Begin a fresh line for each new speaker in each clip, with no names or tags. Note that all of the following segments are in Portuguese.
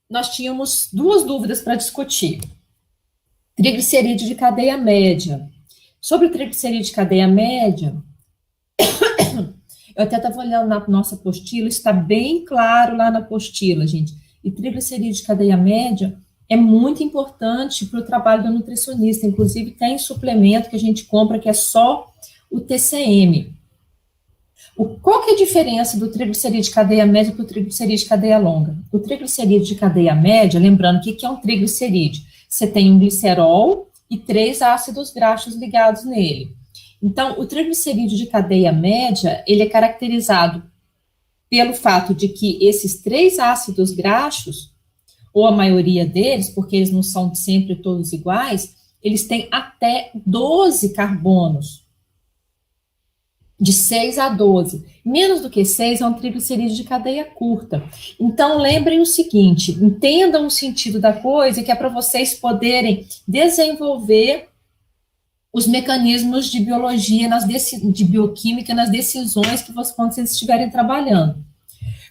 nós tínhamos duas dúvidas para discutir. Triglicerídeo de cadeia média. Sobre o triglicerídeo de cadeia média, eu até estava olhando na nossa apostila, está bem claro lá na apostila, gente. E triglicerídeo de cadeia média é muito importante para o trabalho do nutricionista. Inclusive, tem suplemento que a gente compra que é só o TCM. Qual que é a diferença do triglicerídeo de cadeia média para o triglicerídeo de cadeia longa? O triglicerídeo de cadeia média, lembrando, o que é um triglicerídeo? Você tem um glicerol e 3 ácidos graxos ligados nele. Então, o triglicerídeo de cadeia média, ele é caracterizado pelo fato de que esses 3 ácidos graxos, ou a maioria deles, porque eles não são sempre todos iguais, eles têm até 12 carbonos. De 6 a 12. Menos do que 6 é um triglicerídeo de cadeia curta. Então, lembrem o seguinte, entendam o sentido da coisa, que é para vocês poderem desenvolver os mecanismos de biologia, de bioquímica, nas decisões que quando vocês estiverem trabalhando.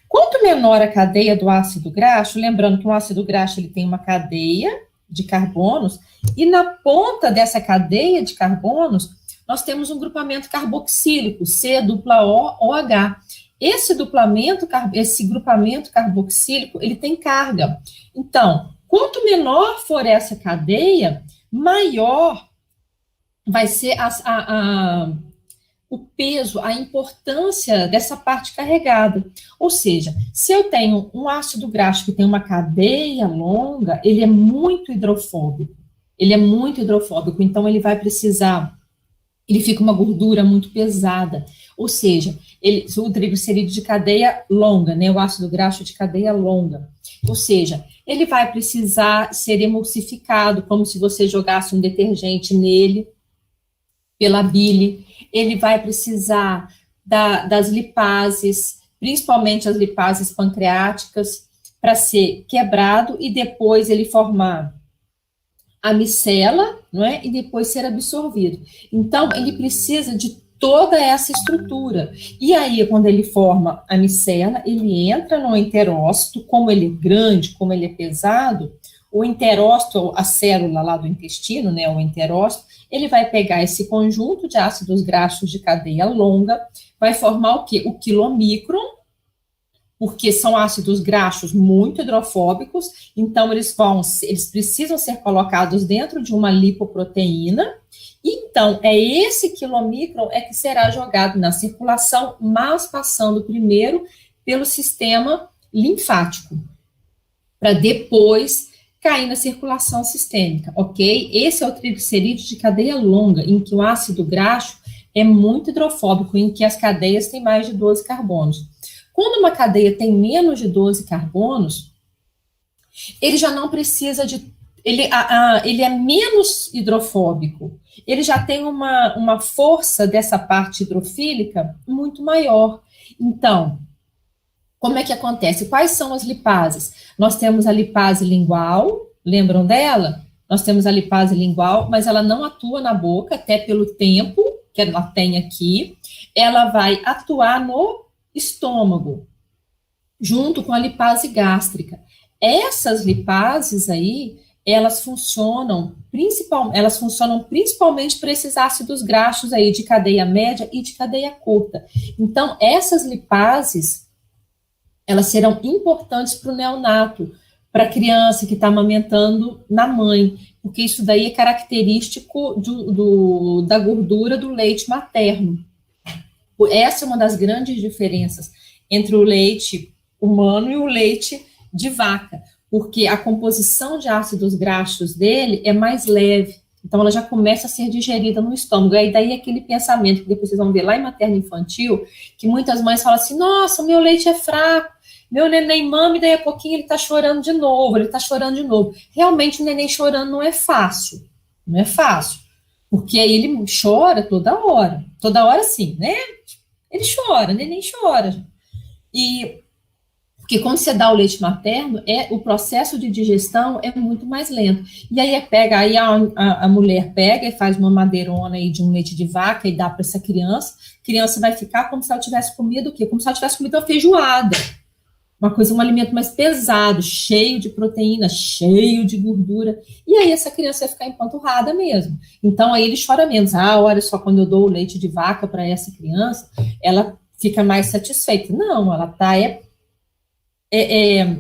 Quanto menor a cadeia do ácido graxo, lembrando que o ácido graxo ele tem uma cadeia de carbonos, e na ponta dessa cadeia de carbonos, nós temos um grupamento carboxílico, C-O-OH. Esse grupamento carboxílico, ele tem carga. Então, quanto menor for essa cadeia, maior vai ser o peso, a importância dessa parte carregada. Ou seja, se eu tenho um ácido graxo que tem uma cadeia longa, ele é muito hidrofóbico. Então ele vai precisar, ele fica uma gordura muito pesada. Ou seja, o triglicerídeo de cadeia longa, né, o ácido graxo de cadeia longa. Ou seja, ele vai precisar ser emulsificado, como se você jogasse um detergente nele, pela bile. Ele vai precisar das lipases, principalmente as lipases pancreáticas, para ser quebrado e depois ele formar a micela, não é? E depois ser absorvido. Então, ele precisa de toda essa estrutura. E aí, quando ele forma a micela, ele entra no enterócito, como ele é grande, como ele é pesado, o enterócito, a célula lá do intestino, né, o enterócito, ele vai pegar esse conjunto de ácidos graxos de cadeia longa, vai formar o quê? O quilomicron, porque são ácidos graxos muito hidrofóbicos, então eles precisam ser colocados dentro de uma lipoproteína, então é esse quilomicron que será jogado na circulação, mas passando primeiro pelo sistema linfático, para depois cair na circulação sistêmica, ok? Esse é o triglicerídeo de cadeia longa, em que o ácido graxo é muito hidrofóbico, em que as cadeias têm mais de 12 carbonos. Quando uma cadeia tem menos de 12 carbonos, ele já não precisa de... Ele é menos hidrofóbico, ele já tem uma força dessa parte hidrofílica muito maior. Então, como é que acontece? Quais são as lipases? Nós temos a lipase lingual, lembram dela? Nós temos a lipase lingual, mas ela não atua na boca, até pelo tempo que ela tem aqui. Ela vai atuar no estômago, junto com a lipase gástrica. Essas lipases aí, elas funcionam principalmente para esses ácidos graxos aí de cadeia média e de cadeia curta. Então, essas lipases, elas serão importantes para o neonato, para a criança que está amamentando na mãe, porque isso daí é característico da gordura do leite materno. Essa é uma das grandes diferenças entre o leite humano e o leite de vaca, porque a composição de ácidos graxos dele é mais leve, então ela já começa a ser digerida no estômago. E daí aquele pensamento que depois vocês vão ver lá em materno infantil, que muitas mães falam assim, nossa, o meu leite é fraco, meu neném mama e daí a pouquinho ele tá chorando de novo, Realmente o neném chorando não é fácil, porque aí ele chora toda hora sim, né? Ele chora, o neném chora. Porque quando você dá o leite materno, o processo de digestão é muito mais lento. E aí a mulher pega e faz uma madeirona aí de um leite de vaca e dá para essa criança. A criança vai ficar como se ela tivesse comido o quê? Como se ela tivesse comido uma feijoada. um alimento mais pesado, cheio de proteína, cheio de gordura, e aí essa criança vai ficar empanturrada mesmo. Então, aí ele chora menos. Ah, olha só, quando eu dou o leite de vaca para essa criança, ela fica mais satisfeita. Não, ela está é, é,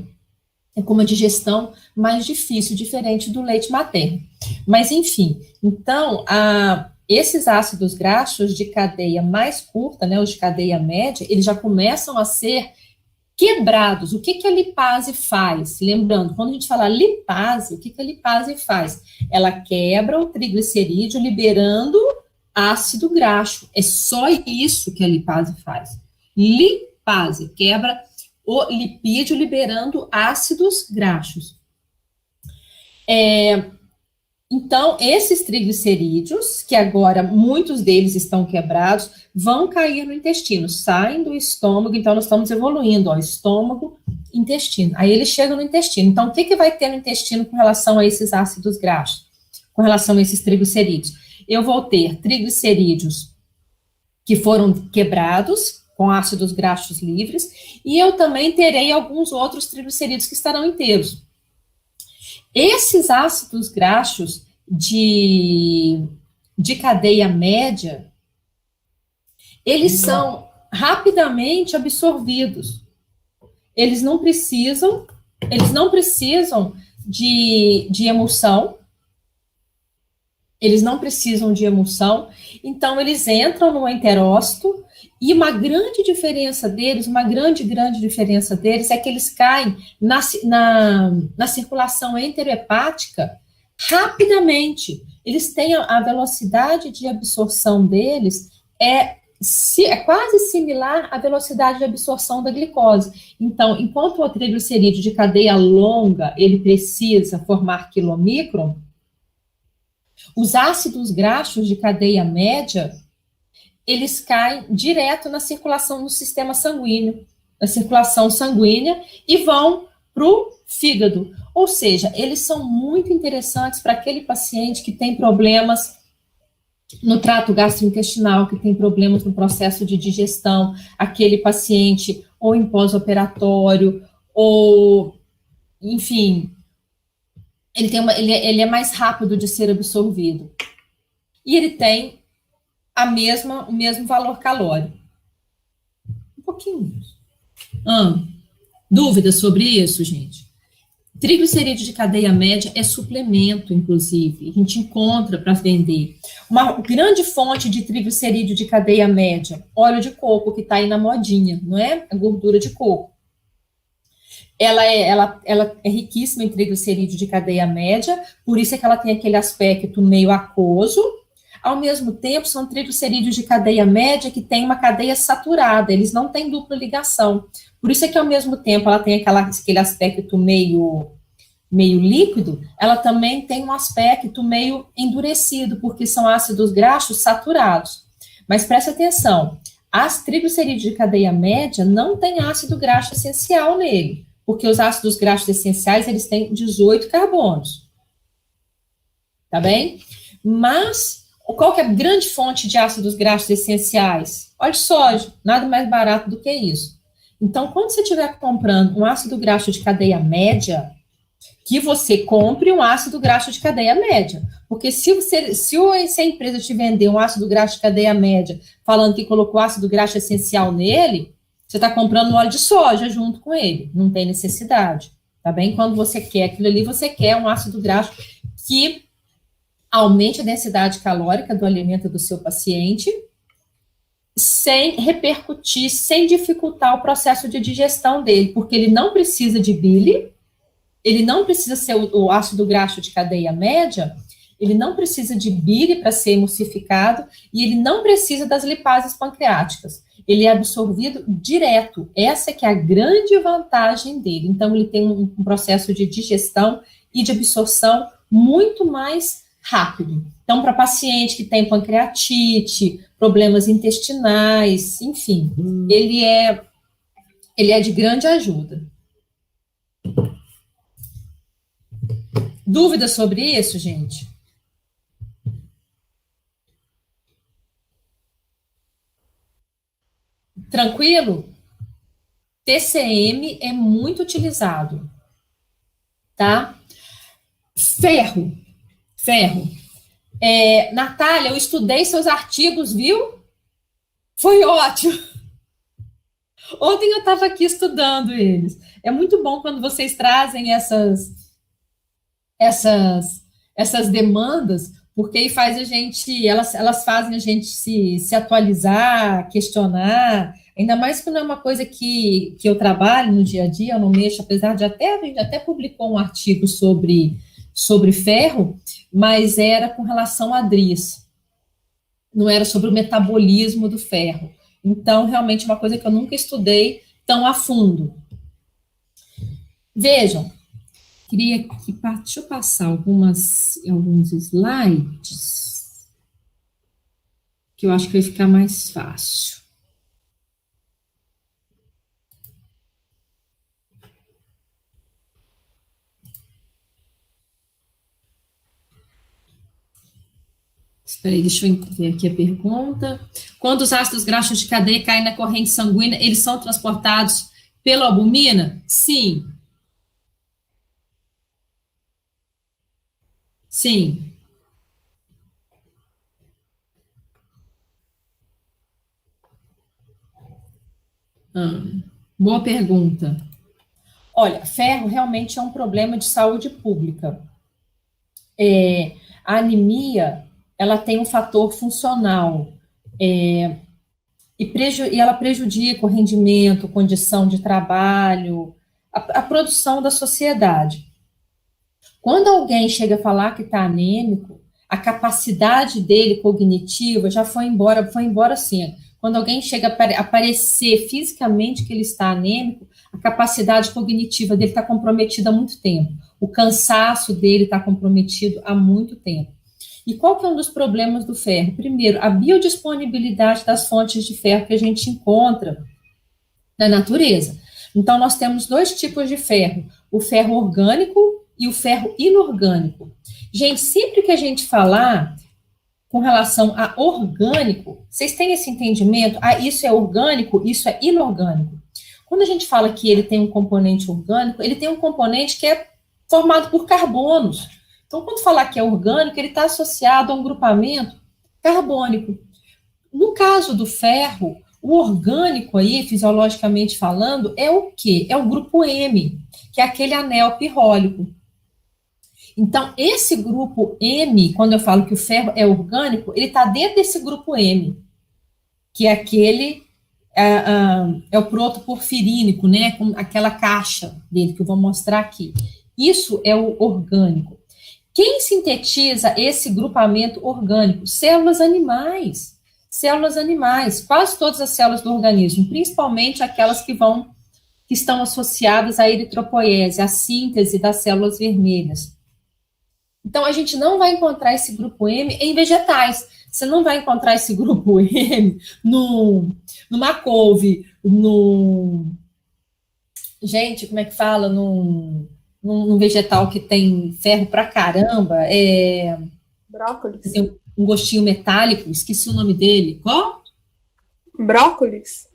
com uma digestão mais difícil, diferente do leite materno. Mas, enfim, então, esses ácidos graxos de cadeia mais curta, né, os de cadeia média, eles já começam a ser quebrados. O que que a lipase faz? Lembrando, quando a gente fala lipase, o que que a lipase faz? Ela quebra o triglicerídeo, liberando ácido graxo. É só isso que a lipase faz. Lipase, quebra o lipídio, liberando ácidos graxos. Então, esses triglicerídeos, que agora muitos deles estão quebrados, vão cair no intestino, saem do estômago, então nós estamos evoluindo, ó, estômago, intestino. Aí eles chegam no intestino. Então, o que que vai ter no intestino com relação a esses ácidos graxos? Com relação a esses triglicerídeos? Eu vou ter triglicerídeos que foram quebrados, com ácidos graxos livres, e eu também terei alguns outros triglicerídeos que estarão inteiros. Esses ácidos graxos de cadeia média, eles são rapidamente absorvidos. Eles não precisam de emulsão. Eles não precisam de emulsão. Então, eles entram no enterócito e uma grande diferença deles é que eles caem na circulação enterohepática rapidamente. Eles têm a velocidade de absorção deles é quase similar à velocidade de absorção da glicose. Então, enquanto o triglicerídeo de cadeia longa, ele precisa formar quilomicron, os ácidos graxos de cadeia média, eles caem direto na circulação no sistema sanguíneo, na circulação sanguínea, e vão para o fígado. Ou seja, eles são muito interessantes para aquele paciente que tem problemas no trato gastrointestinal, que tem problemas no processo de digestão, aquele paciente ou em pós-operatório, ou, enfim, ele é mais rápido de ser absorvido. E ele tem o mesmo valor calórico. Um pouquinho. Dúvidas sobre isso, gente? Triglicerídeo de cadeia média é suplemento, inclusive. A gente encontra para vender. Uma grande fonte de triglicerídeo de cadeia média, óleo de coco, que está aí na modinha, não é? A gordura de coco. Ela é riquíssima em triglicerídeo de cadeia média, por isso é que ela tem aquele aspecto meio aquoso. Ao mesmo tempo, são triglicerídeos de cadeia média que tem uma cadeia saturada, eles não têm dupla ligação. Por isso é que, ao mesmo tempo, ela tem aquele aspecto meio líquido, ela também tem um aspecto meio endurecido, porque são ácidos graxos saturados. Mas preste atenção, as triglicerídeos de cadeia média não têm ácido graxo essencial nele, porque os ácidos graxos essenciais, eles têm 18 carbonos. Tá bem? Mas qual que é a grande fonte de ácidos graxos essenciais? Óleo de soja, nada mais barato do que isso. Então, quando você estiver comprando um ácido graxo de cadeia média, que você compre um ácido graxo de cadeia média. Porque se a empresa te vender um ácido graxo de cadeia média, falando que colocou ácido graxo essencial nele, você está comprando um óleo de soja junto com ele. Não tem necessidade. Tá bem? Quando você quer aquilo ali, você quer um ácido graxo que aumente a densidade calórica do alimento do seu paciente, sem repercutir, sem dificultar o processo de digestão dele, porque ele não precisa de bile, ele não precisa ser o ácido graxo de cadeia média, ele não precisa de bile para ser emulsificado, e ele não precisa das lipases pancreáticas. Ele é absorvido direto. Essa que é a grande vantagem dele. Então, ele tem um processo de digestão e de absorção muito mais rápido. Então, para paciente que tem pancreatite, problemas intestinais, enfim, ele é de grande ajuda. Dúvidas sobre isso, gente? Tranquilo? TCM é muito utilizado, tá? Ferro. Natália, eu estudei seus artigos, viu? Foi ótimo. Ontem eu estava aqui estudando eles. É muito bom quando vocês trazem essas demandas, porque aí faz a gente, elas fazem a gente se atualizar, questionar, ainda mais que não é uma coisa que eu trabalho no dia a dia, eu não mexo, apesar de a gente até publicou um artigo sobre ferro, mas era com relação a DRIs, não era sobre o metabolismo do ferro. Então, realmente, é uma coisa que eu nunca estudei tão a fundo. Vejam, deixa eu passar alguns slides, que eu acho que vai ficar mais fácil. Espera aí, deixa eu ver aqui a pergunta. Quando os ácidos graxos de cadeia caem na corrente sanguínea, eles são transportados pela albumina? Sim. Sim. Boa pergunta. Olha, ferro realmente é um problema de saúde pública. A anemia, ela tem um fator funcional, e ela prejudica o rendimento, condição de trabalho, a produção da sociedade. Quando alguém chega a falar que está anêmico, a capacidade dele cognitiva já foi embora sim. Quando alguém chega a aparecer fisicamente que ele está anêmico, a capacidade cognitiva dele está comprometida há muito tempo. O cansaço dele está comprometido há muito tempo. E qual que é um dos problemas do ferro? Primeiro, a biodisponibilidade das fontes de ferro que a gente encontra na natureza. Então, nós temos dois tipos de ferro, o ferro orgânico e o ferro inorgânico. Gente, sempre que a gente falar com relação a orgânico, vocês têm esse entendimento? Isso é orgânico, isso é inorgânico. Quando a gente fala que ele tem um componente orgânico, ele tem um componente que é formado por carbonos. Então, quando falar que é orgânico, ele está associado a um grupamento carbônico. No caso do ferro, o orgânico aí, fisiologicamente falando, é o quê? É o grupo M, que é aquele anel pirrólico. Então, esse grupo M, quando eu falo que o ferro é orgânico, ele está dentro desse grupo M, que é aquele, é o protoporfirínico, né, com aquela caixa dele que eu vou mostrar aqui. Isso é o orgânico. Quem sintetiza esse grupamento orgânico? Células animais. Células animais, quase todas as células do organismo, principalmente aquelas que estão associadas à eritropoiese, à síntese das células vermelhas. Então, a gente não vai encontrar esse grupo M em vegetais. Você não vai encontrar esse grupo M numa couve, gente, como é que fala? Num vegetal que tem ferro pra caramba.
Brócolis.
Tem um gostinho metálico, esqueci o nome dele. Qual?
Brócolis.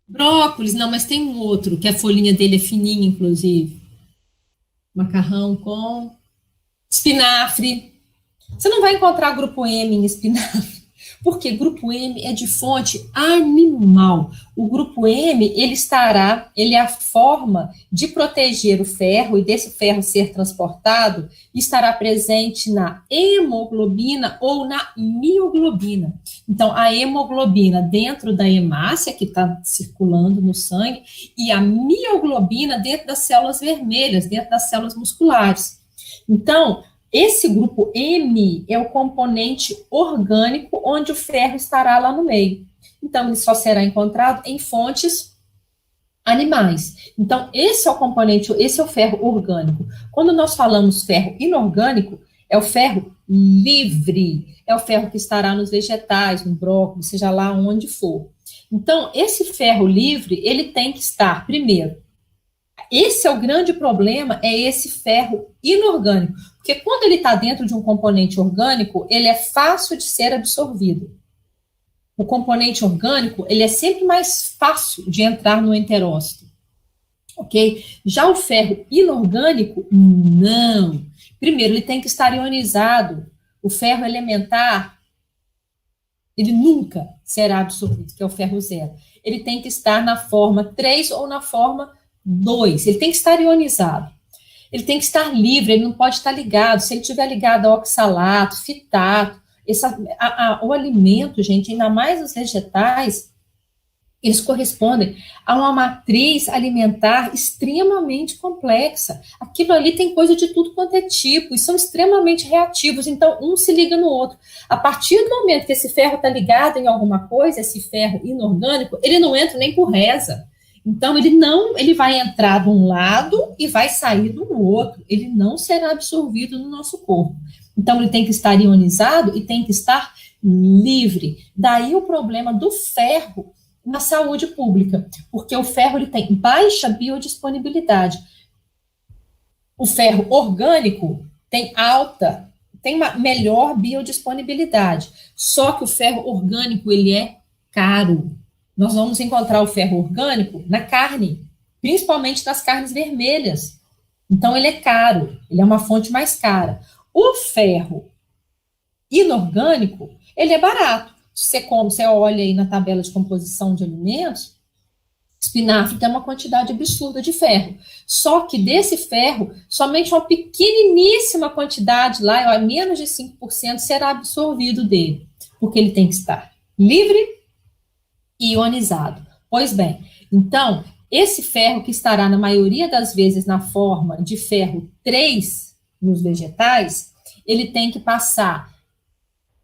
Brócolis, não, mas tem um outro, que a folhinha dele é fininha, inclusive. Macarrão com espinafre. Você não vai encontrar grupo M em espinafre, porque grupo M é de fonte animal. O grupo M, ele é a forma de proteger o ferro e desse ferro ser transportado, estará presente na hemoglobina ou na mioglobina. Então, a hemoglobina dentro da hemácia, que está circulando no sangue, e a mioglobina dentro das células vermelhas, dentro das células musculares. Então, esse grupo M é o componente orgânico onde o ferro estará lá no meio. Então, ele só será encontrado em fontes animais. Então, esse é o componente, esse é o ferro orgânico. Quando nós falamos ferro inorgânico, é o ferro livre, é o ferro que estará nos vegetais, no brócolis, seja lá onde for. Então, esse ferro livre, ele tem que estar, primeiro, esse é o grande problema, é esse ferro inorgânico, porque quando ele está dentro de um componente orgânico, ele é fácil de ser absorvido. O componente orgânico, ele é sempre mais fácil de entrar no enterócito. ok? Já o ferro inorgânico, não. Primeiro, ele tem que estar ionizado. O ferro elementar, ele nunca será absorvido, que é o ferro zero. Ele tem que estar na forma 3 ou na forma 2. Ele tem que estar ionizado. Ele tem que estar livre, ele não pode estar ligado. Se ele estiver ligado a oxalato, fitato, o alimento, gente, ainda mais os vegetais, eles correspondem a uma matriz alimentar extremamente complexa. Aquilo ali tem coisa de tudo quanto é tipo, e são extremamente reativos, então um se liga no outro. A partir do momento que esse ferro está ligado em alguma coisa, esse ferro inorgânico, ele não entra nem por reza. Então, ele vai entrar de um lado e vai sair do outro. Ele não será absorvido no nosso corpo. Então, ele tem que estar ionizado e tem que estar livre. Daí o problema do ferro na saúde pública, porque o ferro ele tem baixa biodisponibilidade. O ferro orgânico tem uma melhor biodisponibilidade. Só que o ferro orgânico, ele é caro. Nós vamos encontrar o ferro orgânico na carne, principalmente nas carnes vermelhas. Então, ele é caro, ele é uma fonte mais cara. O ferro inorgânico, ele é barato. Você olha aí na tabela de composição de alimentos, espinafre tem uma quantidade absurda de ferro. Só que desse ferro, somente uma pequeniníssima quantidade, lá, menos de 5%, será absorvido dele, porque ele tem que estar livre e ionizado. Pois bem, então, esse ferro que estará na maioria das vezes na forma de ferro 3 nos vegetais, ele tem que passar,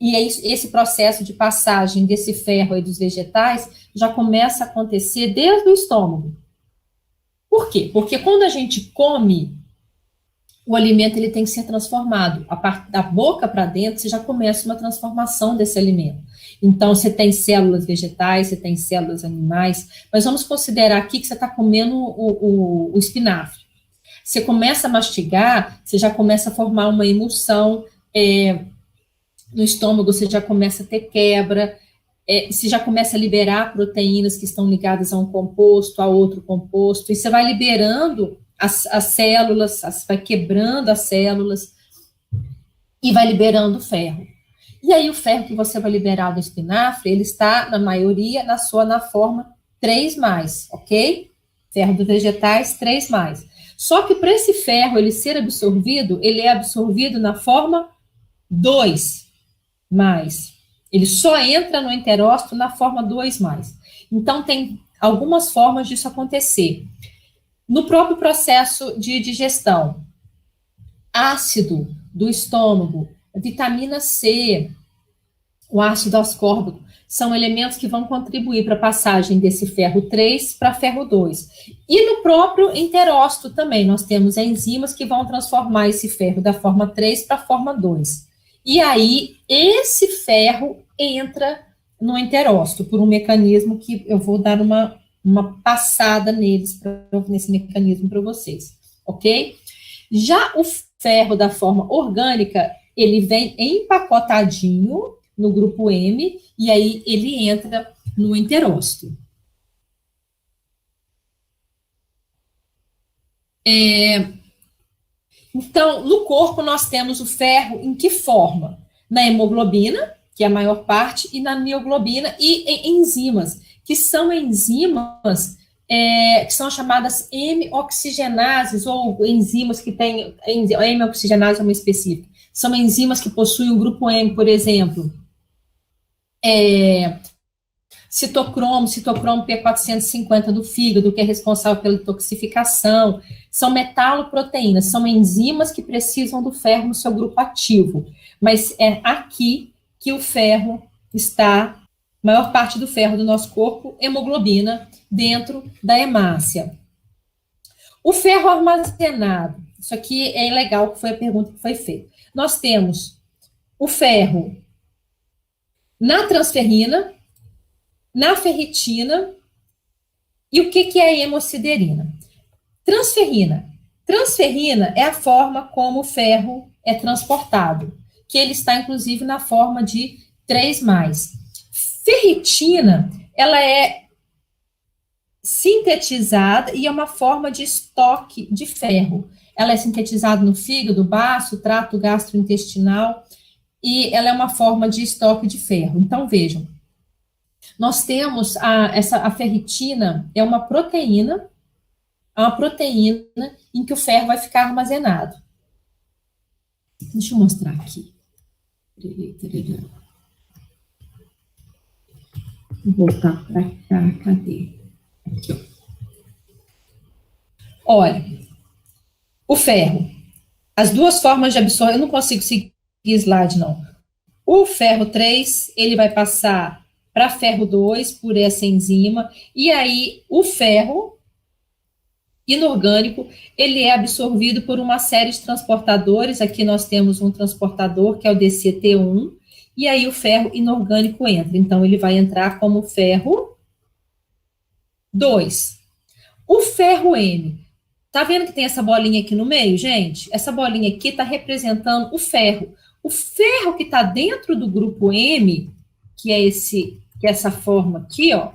e esse processo de passagem desse ferro aí dos vegetais já começa a acontecer desde o estômago. Por quê? Porque quando a gente come, o alimento ele tem que ser transformado. A parte da boca para dentro, você já começa uma transformação desse alimento. Então, você tem células vegetais, você tem células animais, mas vamos considerar aqui que você está comendo o espinafre. Você começa a mastigar, você já começa a formar uma emulsão, no estômago você já começa a ter quebra, você já começa a liberar proteínas que estão ligadas a um composto, a outro composto, e você vai liberando as células, vai quebrando as células e vai liberando o ferro. E aí o ferro que você vai liberar do espinafre, ele está, na maioria, na forma 3+, ok? Ferro dos vegetais, 3+. Só que para esse ferro ele ser absorvido, ele é absorvido na forma 2+. Ele só entra no enterócito na forma 2+. Então, tem algumas formas disso acontecer. No próprio processo de digestão, ácido do estômago, vitamina C, o ácido ascórbico, são elementos que vão contribuir para a passagem desse ferro 3 para ferro 2. E no próprio enterócito também, nós temos enzimas que vão transformar esse ferro da forma 3 para a forma 2. E aí, esse ferro entra no enterócito, por um mecanismo que eu vou dar uma passada nesse mecanismo para vocês, ok? Já o ferro da forma orgânica, ele vem empacotadinho no grupo M, e aí ele entra no enterócito. Então, no corpo nós temos o ferro em que forma? Na hemoglobina, que é a maior parte, e na mioglobina, e em enzimas, que são enzimas que são chamadas hemioxigenases, ou enzimas que têm, a hemioxigenase é uma específica, são enzimas que possuem o grupo M, por exemplo, citocromo P450 do fígado, que é responsável pela detoxificação, são metaloproteínas, são enzimas que precisam do ferro no seu grupo ativo, mas é aqui que o ferro está, a maior parte do ferro do nosso corpo, hemoglobina, dentro da hemácia. O ferro armazenado, isso aqui é legal, que foi a pergunta que foi feita. Nós temos o ferro na transferrina, na ferritina, e o que é a hemosiderina? Transferrina. Transferrina é a forma como o ferro é transportado, que ele está, inclusive, na forma de 3+. Ferritina, ela é sintetizada e é uma forma de estoque de ferro. Ela é sintetizada no fígado, baço, trato gastrointestinal, e ela é uma forma de estoque de ferro. Então, vejam, nós temos a ferritina, é uma proteína em que o ferro vai ficar armazenado. Deixa eu mostrar aqui. Vou voltar para cá, cadê? Aqui, ó. Olha, o ferro, as duas formas de absorção, eu não consigo seguir slide, não. O ferro 3, ele vai passar para ferro 2 por essa enzima, e aí o ferro inorgânico, ele é absorvido por uma série de transportadores. Aqui nós temos um transportador, que é o DCT1, e aí o ferro inorgânico entra. Então, ele vai entrar como ferro 2. O ferro M, tá vendo que tem essa bolinha aqui no meio, gente? Essa bolinha aqui está representando o ferro. O ferro que está dentro do grupo M, que é essa forma aqui, ó,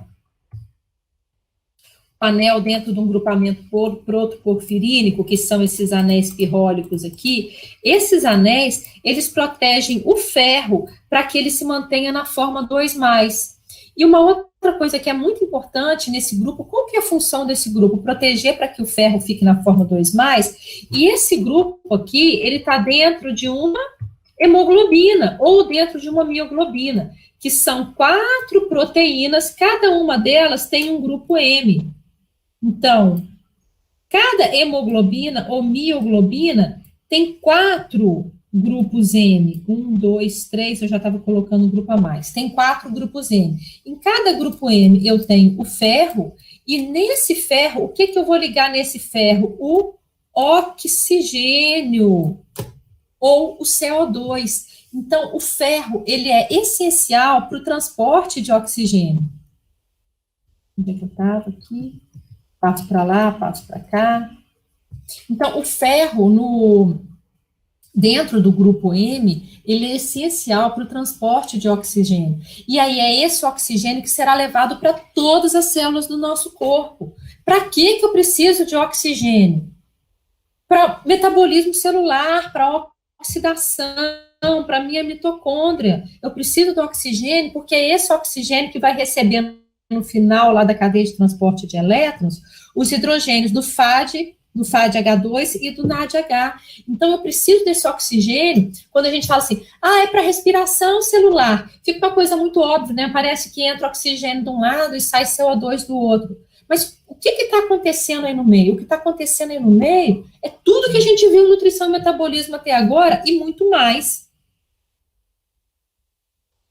anel dentro de um grupamento protoporfirínico, que são esses anéis pirrólicos aqui, esses anéis, eles protegem o ferro para que ele se mantenha na forma 2+. E uma outra coisa que é muito importante nesse grupo, qual que é a função desse grupo? Proteger para que o ferro fique na forma 2+, e esse grupo aqui, ele está dentro de uma hemoglobina, ou dentro de uma mioglobina, que são 4 proteínas, cada uma delas tem um grupo M. Então, cada hemoglobina ou mioglobina tem 4 grupos M. 1, 2, 3, eu já estava colocando um grupo a mais. Tem 4 grupos M. Em cada grupo M eu tenho o ferro, e nesse ferro, o que eu vou ligar nesse ferro? O oxigênio, ou o CO2. Então, o ferro, ele é essencial para o transporte de oxigênio. Onde é que eu estava aqui? Passo para lá, passo para cá. Então, o ferro, dentro do grupo M, ele é essencial para o transporte de oxigênio. E aí é esse oxigênio que será levado para todas as células do nosso corpo. Para que eu preciso de oxigênio? Para metabolismo celular, para oxidação, para minha mitocôndria. Eu preciso do oxigênio porque é esse oxigênio que vai receber no final lá da cadeia de transporte de elétrons, os hidrogênios do FADH2 e do NADH. Então, eu preciso desse oxigênio. Quando a gente fala assim, é para respiração celular, fica uma coisa muito óbvia, né? Parece que entra oxigênio de um lado e sai CO2 do outro. Mas o que está acontecendo aí no meio? O que está acontecendo aí no meio é tudo que a gente viu em nutrição e metabolismo até agora e muito mais.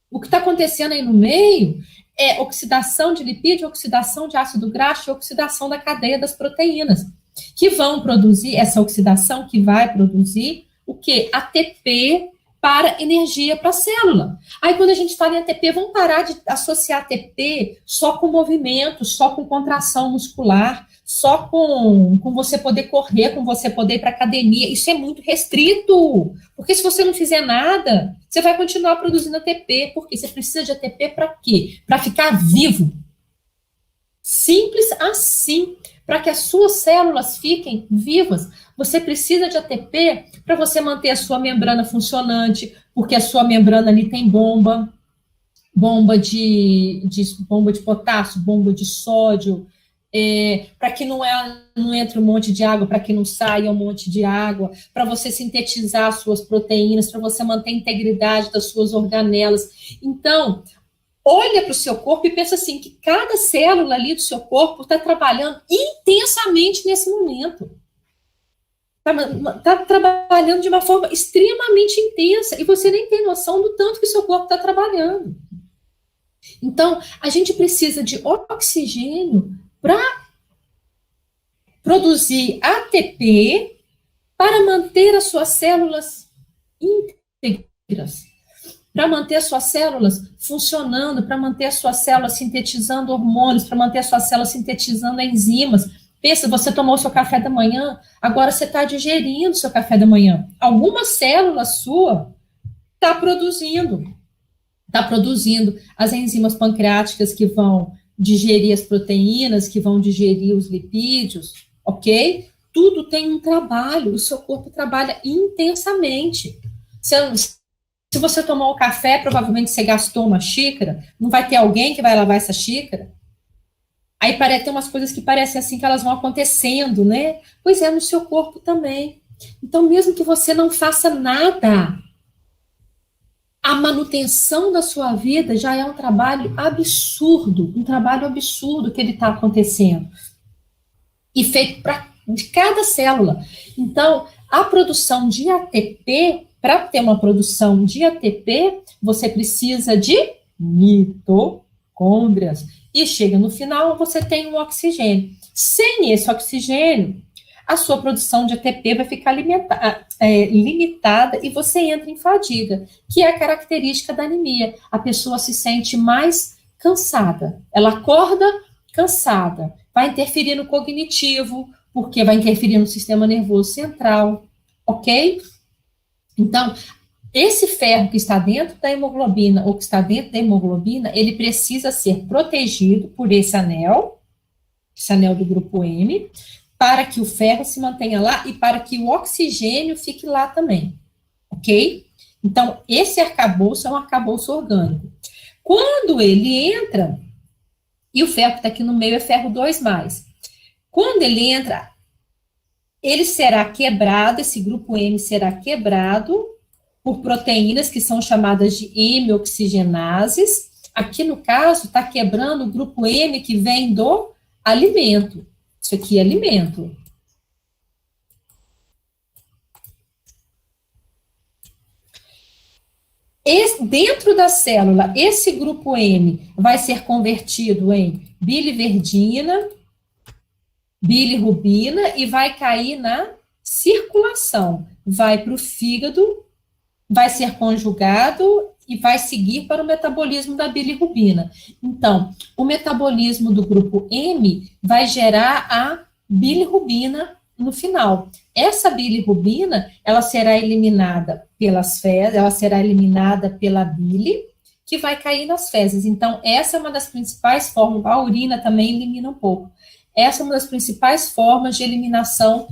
O que está acontecendo aí no meio é oxidação de lipídio, oxidação de ácido graxo e oxidação da cadeia das proteínas, que vão produzir, essa oxidação que vai produzir o quê? ATP para energia para a célula. Aí, quando a gente fala em ATP, vamos parar de associar ATP só com movimento, só com contração muscular, só com você poder correr, com você poder ir para academia. Isso é muito restrito, porque se você não fizer nada, você vai continuar produzindo ATP, porque você precisa de ATP para quê? Para ficar vivo. Simples assim, para que as suas células fiquem vivas. Você precisa de ATP para você manter a sua membrana funcionante, porque a sua membrana ali tem bomba de potássio, bomba de sódio, para que não entre um monte de água, para que não saia um monte de água, para você sintetizar as suas proteínas, para você manter a integridade das suas organelas. Então, olha para o seu corpo e pensa assim, que cada célula ali do seu corpo está trabalhando intensamente nesse momento. Está trabalhando de uma forma extremamente intensa, e você nem tem noção do tanto que o seu corpo está trabalhando. Então, a gente precisa de oxigênio para produzir ATP para manter as suas células íntegras, para manter as suas células funcionando, para manter as suas células sintetizando hormônios, para manter as suas células sintetizando enzimas. Pensa, você tomou seu café da manhã, agora você está digerindo seu café da manhã. Alguma célula sua está produzindo as enzimas pancreáticas que vão digerir as proteínas, que vão digerir os lipídios, ok? Tudo tem um trabalho, o seu corpo trabalha intensamente. Se você tomou o café, provavelmente você gastou uma xícara, não vai ter alguém que vai lavar essa xícara? Aí tem umas coisas que parecem assim que elas vão acontecendo, né? Pois é, no seu corpo também. Então, mesmo que você não faça nada, a manutenção da sua vida já é um trabalho absurdo que ele está acontecendo. E feito para cada célula. Então, a produção de ATP, para ter uma produção de ATP, você precisa de mitocôndrias. E chega no final, você tem um oxigênio. Sem esse oxigênio, a sua produção de ATP vai ficar limitada e você entra em fadiga, que é a característica da anemia. A pessoa se sente mais cansada. Ela acorda cansada. Vai interferir no cognitivo, porque vai interferir no sistema nervoso central, ok? Então, esse ferro que está dentro da hemoglobina, ou que está dentro da hemoglobina, ele precisa ser protegido por esse anel do grupo M, para que o ferro se mantenha lá e para que o oxigênio fique lá também, ok? Então, esse arcabouço é um arcabouço orgânico. Quando ele entra, e o ferro que está aqui no meio é ferro 2+. Quando ele entra, ele será quebrado, esse grupo M será quebrado por proteínas que são chamadas de hemioxigenases. Aqui, no caso, está quebrando o grupo M que vem do alimento. Isso aqui é alimento. Dentro da célula, esse grupo M vai ser convertido em biliverdina, bilirrubina e vai cair na circulação. Vai para o fígado, vai ser conjugado e vai seguir para o metabolismo da bilirrubina. Então, o metabolismo do grupo M vai gerar a bilirrubina no final. Essa bilirrubina, ela será eliminada pelas fezes, ela será eliminada pela bile, que vai cair nas fezes. Então, essa é uma das principais formas, a urina também elimina um pouco. Essa é uma das principais formas de eliminação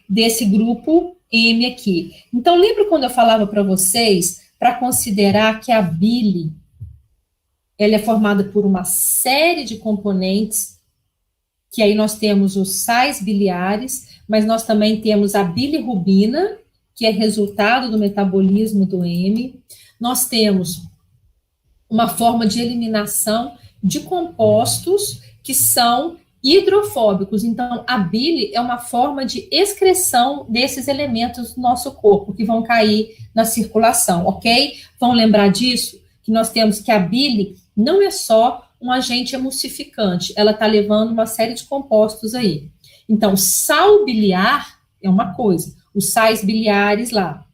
desse grupo M aqui. Então, lembra quando eu falava para vocês, para considerar que a bile, ela é formada por uma série de componentes, que aí nós temos os sais biliares, mas nós também temos a bilirrubina, que é resultado do metabolismo do M. Nós temos uma forma de eliminação de compostos que são hidrofóbicos. Então, a bile é uma forma de excreção desses elementos do nosso corpo, que vão cair na circulação, ok? Vão lembrar disso? Que nós temos que a bile não é só um agente emulsificante, ela está levando uma série de compostos aí. Então, sal biliar é uma coisa, os sais biliares lá,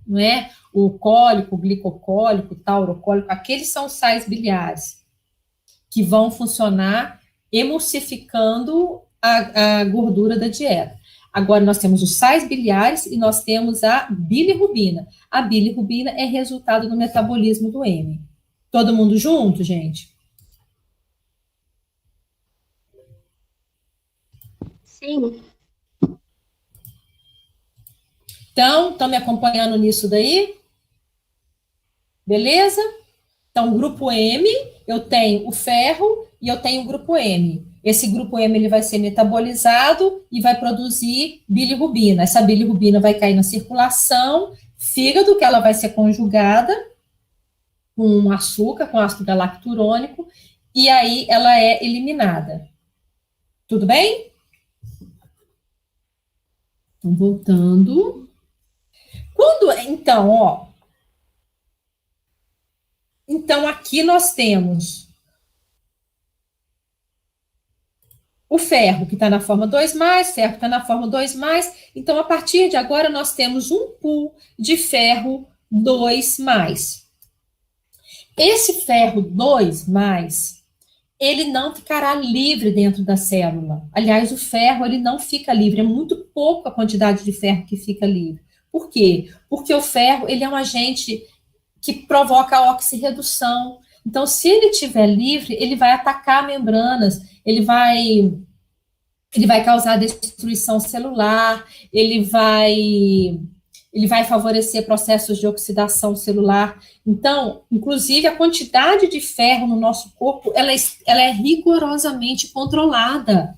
não é? O cólico, o glicocólico, o taurocólico, aqueles são os sais biliares que vão funcionar emulsificando a gordura da dieta. Agora, nós temos os sais biliares e nós temos a bilirrubina. A bilirrubina é resultado do metabolismo do M. Todo mundo junto, gente?
Sim.
Então, estão me acompanhando nisso daí? Beleza? Então, grupo M, eu tenho o ferro e eu tenho o grupo M. Esse grupo M ele vai ser metabolizado e vai produzir bilirrubina. Essa bilirrubina vai cair na circulação, fígado, que ela vai ser conjugada com açúcar, com ácido galacturônico, e aí ela é eliminada. Tudo bem? Então, voltando. Então, aqui nós temos o ferro, que está na forma 2+, ferro que está na forma 2+. Então, a partir de agora, nós temos um pool de ferro 2+. Esse ferro 2+, ele não ficará livre dentro da célula. Aliás, o ferro, ele não fica livre. É muito pouco a quantidade de ferro que fica livre. Por quê? Porque o ferro, ele é um agente que provoca a oxirredução. Então, se ele estiver livre, ele vai atacar membranas, ele vai causar destruição celular, ele vai favorecer processos de oxidação celular. Então, inclusive, a quantidade de ferro no nosso corpo, ela é rigorosamente controlada.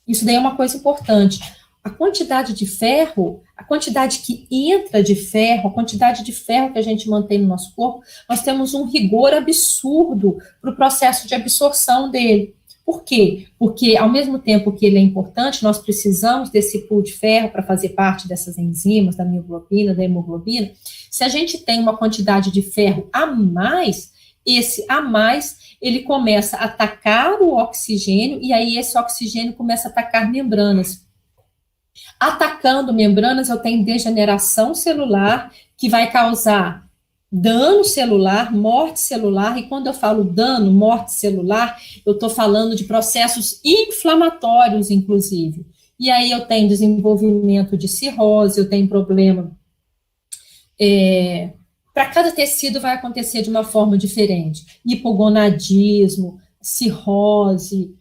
Isso daí é uma coisa importante. A quantidade de ferro, a quantidade que entra de ferro, a quantidade de ferro que a gente mantém no nosso corpo, nós temos um rigor absurdo para o processo de absorção dele. Por quê? Porque, ao mesmo tempo que ele é importante, nós precisamos desse pool de ferro para fazer parte dessas enzimas, da mioglobina, da hemoglobina. Se a gente tem uma quantidade de ferro a mais, esse a mais, ele começa a atacar o oxigênio, e aí esse oxigênio começa a atacar membranas. Atacando membranas, eu tenho degeneração celular, que vai causar dano celular, morte celular, e quando eu falo dano, morte celular, eu estou falando de processos inflamatórios, inclusive. E aí eu tenho desenvolvimento de cirrose, eu tenho problema. Para cada tecido vai acontecer de uma forma diferente. Hipogonadismo, cirrose,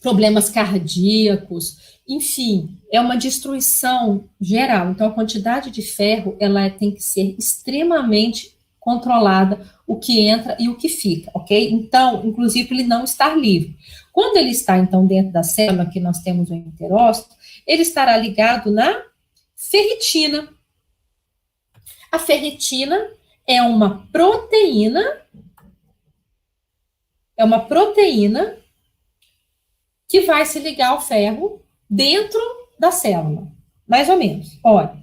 problemas cardíacos, enfim, é uma destruição geral. Então, a quantidade de ferro, ela tem que ser extremamente controlada, o que entra e o que fica, ok? Então, inclusive, ele não estar livre. Quando ele está, então, dentro da célula, que nós temos o enterócito, ele estará ligado na ferritina. A ferritina é uma proteína que vai se ligar ao ferro dentro da célula, mais ou menos. Olha,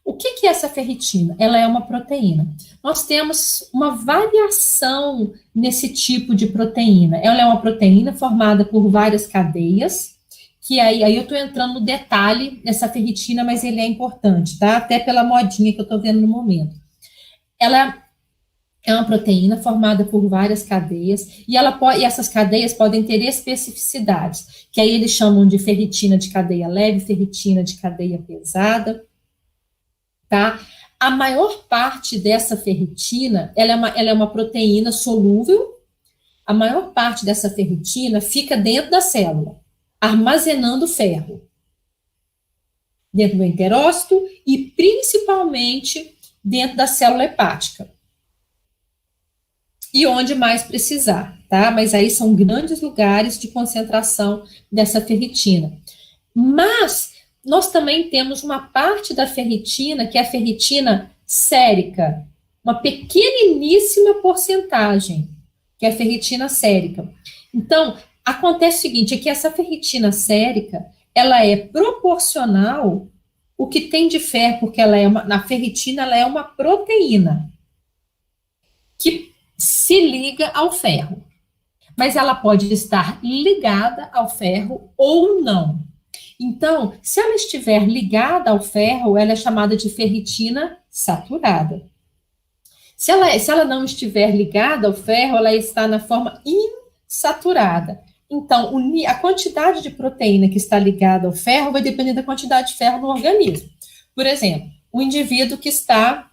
o que é essa ferritina? Ela é uma proteína. Nós temos uma variação nesse tipo de proteína. Ela é uma proteína formada por várias cadeias, que aí eu estou entrando no detalhe dessa ferritina, mas ele é importante, tá? Até pela modinha que eu estou vendo no momento. Ela é uma proteína formada por várias cadeias, e essas cadeias podem ter especificidades, que aí eles chamam de ferritina de cadeia leve, ferritina de cadeia pesada, tá? A maior parte dessa ferritina, ela é uma proteína solúvel, a maior parte dessa ferritina fica dentro da célula, armazenando ferro, dentro do enterócito e principalmente dentro da célula hepática. E onde mais precisar, tá? Mas aí são grandes lugares de concentração dessa ferritina. Mas nós também temos uma parte da ferritina, que é a ferritina sérica, uma pequeniníssima porcentagem, que é a ferritina sérica. Então, acontece o seguinte, é que essa ferritina sérica, ela é proporcional ao que tem de ferro, porque na ferritina ela é uma proteína que se liga ao ferro, mas ela pode estar ligada ao ferro ou não. Então, se ela estiver ligada ao ferro, ela é chamada de ferritina saturada. Se ela não estiver ligada ao ferro, ela está na forma insaturada. Então, a quantidade de proteína que está ligada ao ferro vai depender da quantidade de ferro no organismo. Por exemplo, o indivíduo que está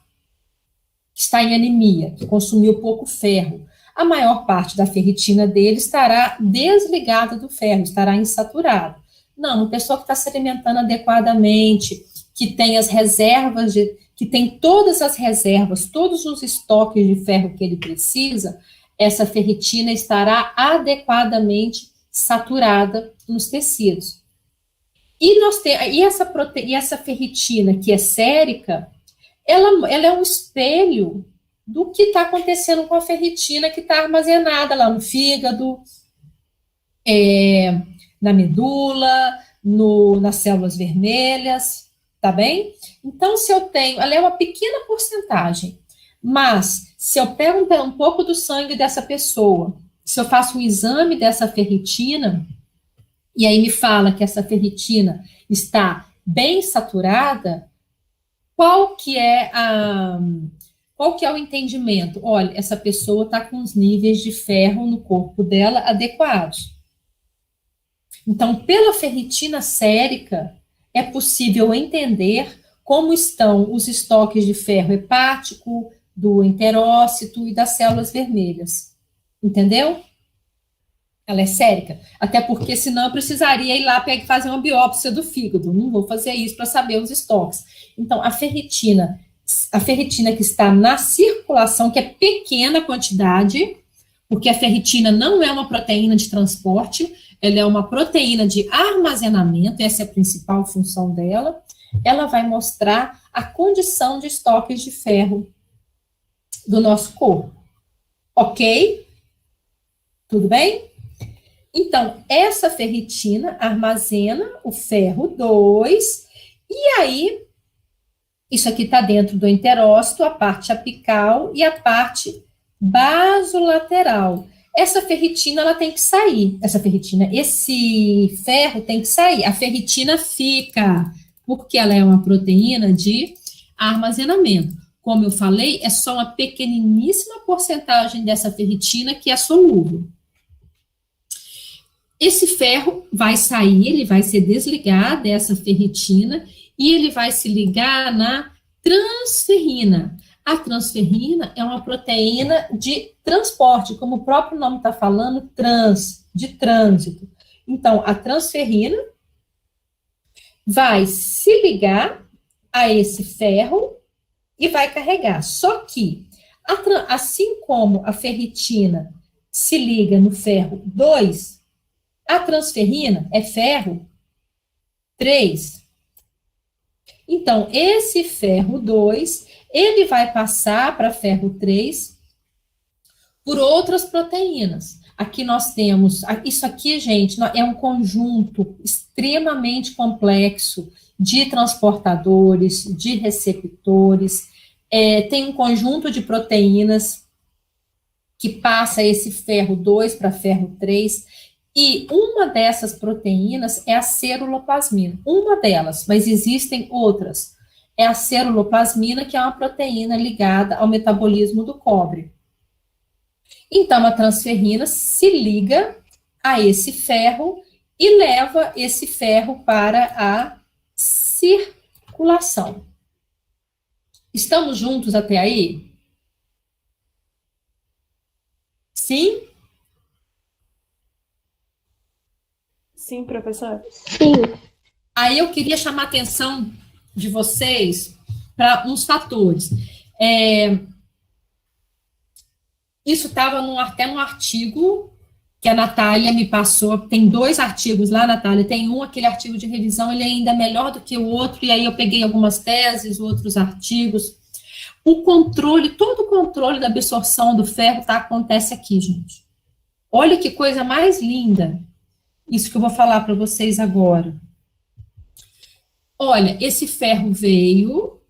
em anemia, que consumiu pouco ferro, a maior parte da ferritina dele estará desligada do ferro, estará insaturada. Não, uma pessoa que está se alimentando adequadamente, que tem as reservas, que tem todas as reservas, todos os estoques de ferro que ele precisa, essa ferritina estará adequadamente saturada nos tecidos. E essa ferritina que é sérica, ela é um espelho do que está acontecendo com a ferritina que está armazenada lá no fígado, na medula, nas células vermelhas, tá bem? Então, se eu tenho, ela é uma pequena porcentagem, mas se eu pego um pouco do sangue dessa pessoa, se eu faço um exame dessa ferritina, e aí me fala que essa ferritina está bem saturada, qual que é o entendimento? Olha, essa pessoa está com os níveis de ferro no corpo dela adequados. Então, pela ferritina sérica, é possível entender como estão os estoques de ferro hepático, do enterócito e das células vermelhas. Entendeu? Ela é sérica. Até porque, senão, eu precisaria ir lá fazer uma biópsia do fígado. Não vou fazer isso para saber os estoques. Então, a ferritina que está na circulação, que é pequena quantidade, porque a ferritina não é uma proteína de transporte, ela é uma proteína de armazenamento, essa é a principal função dela. Ela vai mostrar a condição de estoques de ferro do nosso corpo. Ok? Tudo bem? Então, essa ferritina armazena o ferro 2, e aí, isso aqui está dentro do enterócito, a parte apical e a parte basolateral. Essa ferritina, ela tem que sair. Esse ferro tem que sair. A ferritina fica, porque ela é uma proteína de armazenamento. Como eu falei, é só uma pequeniníssima porcentagem dessa ferritina que é solúvel. Esse ferro vai sair, ele vai ser desligado dessa ferritina e ele vai se ligar na transferrina. A transferrina é uma proteína de transporte, como o próprio nome está falando, de trânsito. Então, a transferrina vai se ligar a esse ferro e vai carregar. Só que, assim como a ferritina se liga no ferro 2, a transferrina é ferro 3. Então, esse ferro 2, ele vai passar para ferro 3 por outras proteínas. Aqui nós temos, isso aqui, gente, é um conjunto extremamente complexo de transportadores, de receptores, tem um conjunto de proteínas que passa esse ferro 2 para ferro 3, e uma dessas proteínas é a ceruloplasmina. Uma delas, mas existem outras. É a ceruloplasmina, que é uma proteína ligada ao metabolismo do cobre. Então, a transferrina se liga a esse ferro e leva esse ferro para a circulação. Estamos juntos até aí? Sim?
Sim, professor.
Sim.
Aí eu queria chamar a atenção de vocês para uns fatores. Isso estava até num artigo que a Natália me passou. Tem 2 artigos lá, Natália. Tem aquele artigo de revisão, ele ainda é melhor do que o outro, e aí eu peguei algumas teses, outros artigos. Todo o controle da absorção do ferro acontece aqui, gente. Olha que coisa mais linda. Isso que eu vou falar para vocês agora. Olha, esse ferro veio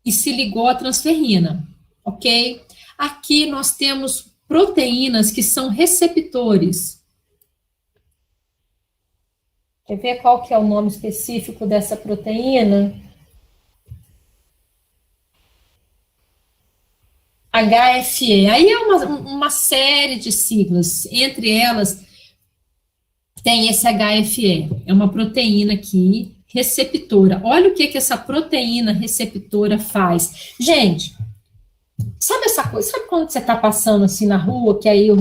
e se ligou à transferrina, ok? Aqui nós temos proteínas que são receptores. Quer ver qual que é o nome específico dessa proteína? HFE. Aí é uma série de siglas. Entre elas, tem esse HFE. É uma proteína aqui, receptora. Olha o que essa proteína receptora faz. Gente, sabe essa coisa? Sabe quando você está passando assim na rua, que aí o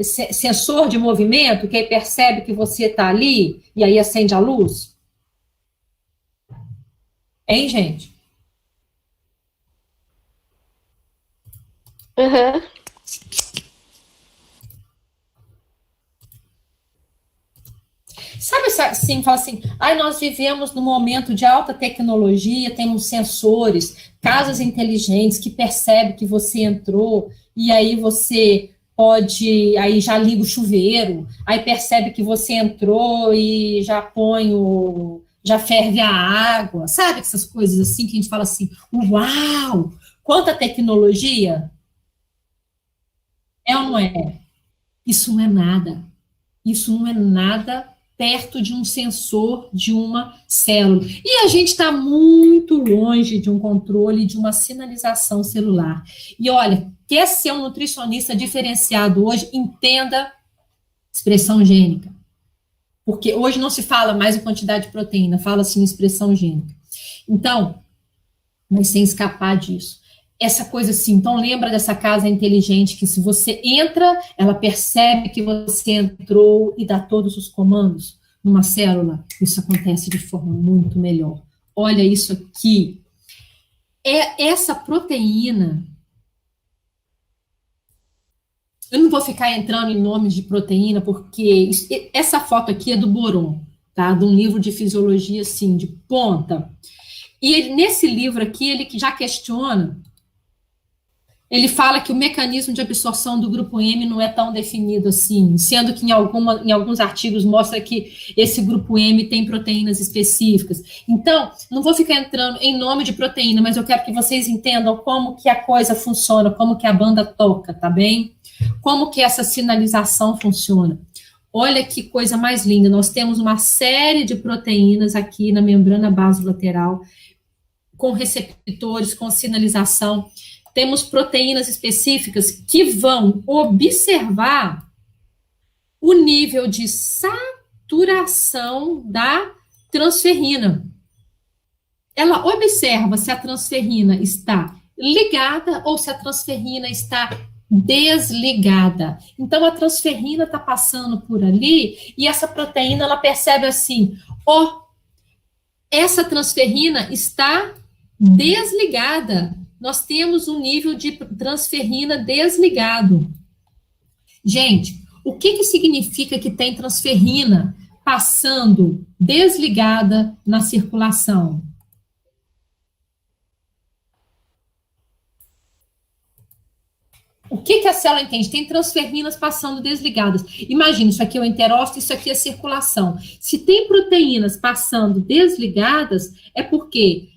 sensor de movimento, que aí percebe que você está ali, e aí acende a luz? Hein, gente?
Uhum.
Sabe assim, fala assim, nós vivemos num momento de alta tecnologia, temos sensores, casas inteligentes que percebem que você entrou, e aí você aí já liga o chuveiro, aí percebe que você entrou e já já ferve a água, sabe essas coisas assim que a gente fala assim, uau, quanta tecnologia! É ou não é? Isso não é nada. Isso não é nada perto de um sensor de uma célula. E a gente está muito longe de um controle, de uma sinalização celular. E olha, quer ser um nutricionista diferenciado hoje, entenda expressão gênica. Porque hoje não se fala mais em quantidade de proteína, fala-se em expressão gênica. Então, mas sem escapar disso. Essa coisa assim, então lembra dessa casa inteligente que se você entra, ela percebe que você entrou e dá todos os comandos numa célula. Isso acontece de forma muito melhor. Olha isso aqui. Essa proteína. Eu não vou ficar entrando em nomes de proteína, porque essa foto aqui é do Boron, tá? De um livro de fisiologia, assim, de ponta. E ele, nesse livro aqui, ele já questiona, ele fala que o mecanismo de absorção do grupo M não é tão definido assim, sendo que em alguns artigos mostra que esse grupo M tem proteínas específicas. Então, não vou ficar entrando em nome de proteína, mas eu quero que vocês entendam como que a coisa funciona, como que a banda toca, tá bem? Como que essa sinalização funciona. Olha que coisa mais linda, nós temos uma série de proteínas aqui na membrana basolateral, com receptores, com sinalização. Temos proteínas específicas que vão observar o nível de saturação da transferrina. Ela observa se a transferrina está ligada ou se a transferrina está desligada. Então, a transferrina está passando por ali e essa proteína, ela percebe assim, essa transferrina está desligada. Nós temos um nível de transferrina desligado. Gente, o que significa que tem transferrina passando desligada na circulação? O que a célula entende? Tem transferrinas passando desligadas. Imagina, isso aqui é o enterócito, isso aqui é a circulação. Se tem proteínas passando desligadas, é porque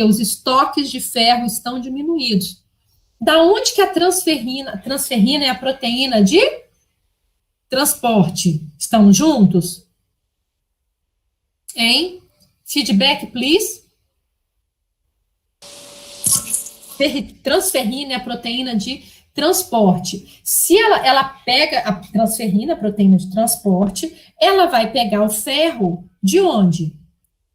os estoques de ferro estão diminuídos. Da onde que a transferrina é a proteína de transporte? Estão juntos? Hein? Feedback, please. Transferrina é a proteína de transporte. Se ela pega a transferrina, a proteína de transporte, ela vai pegar o ferro de onde?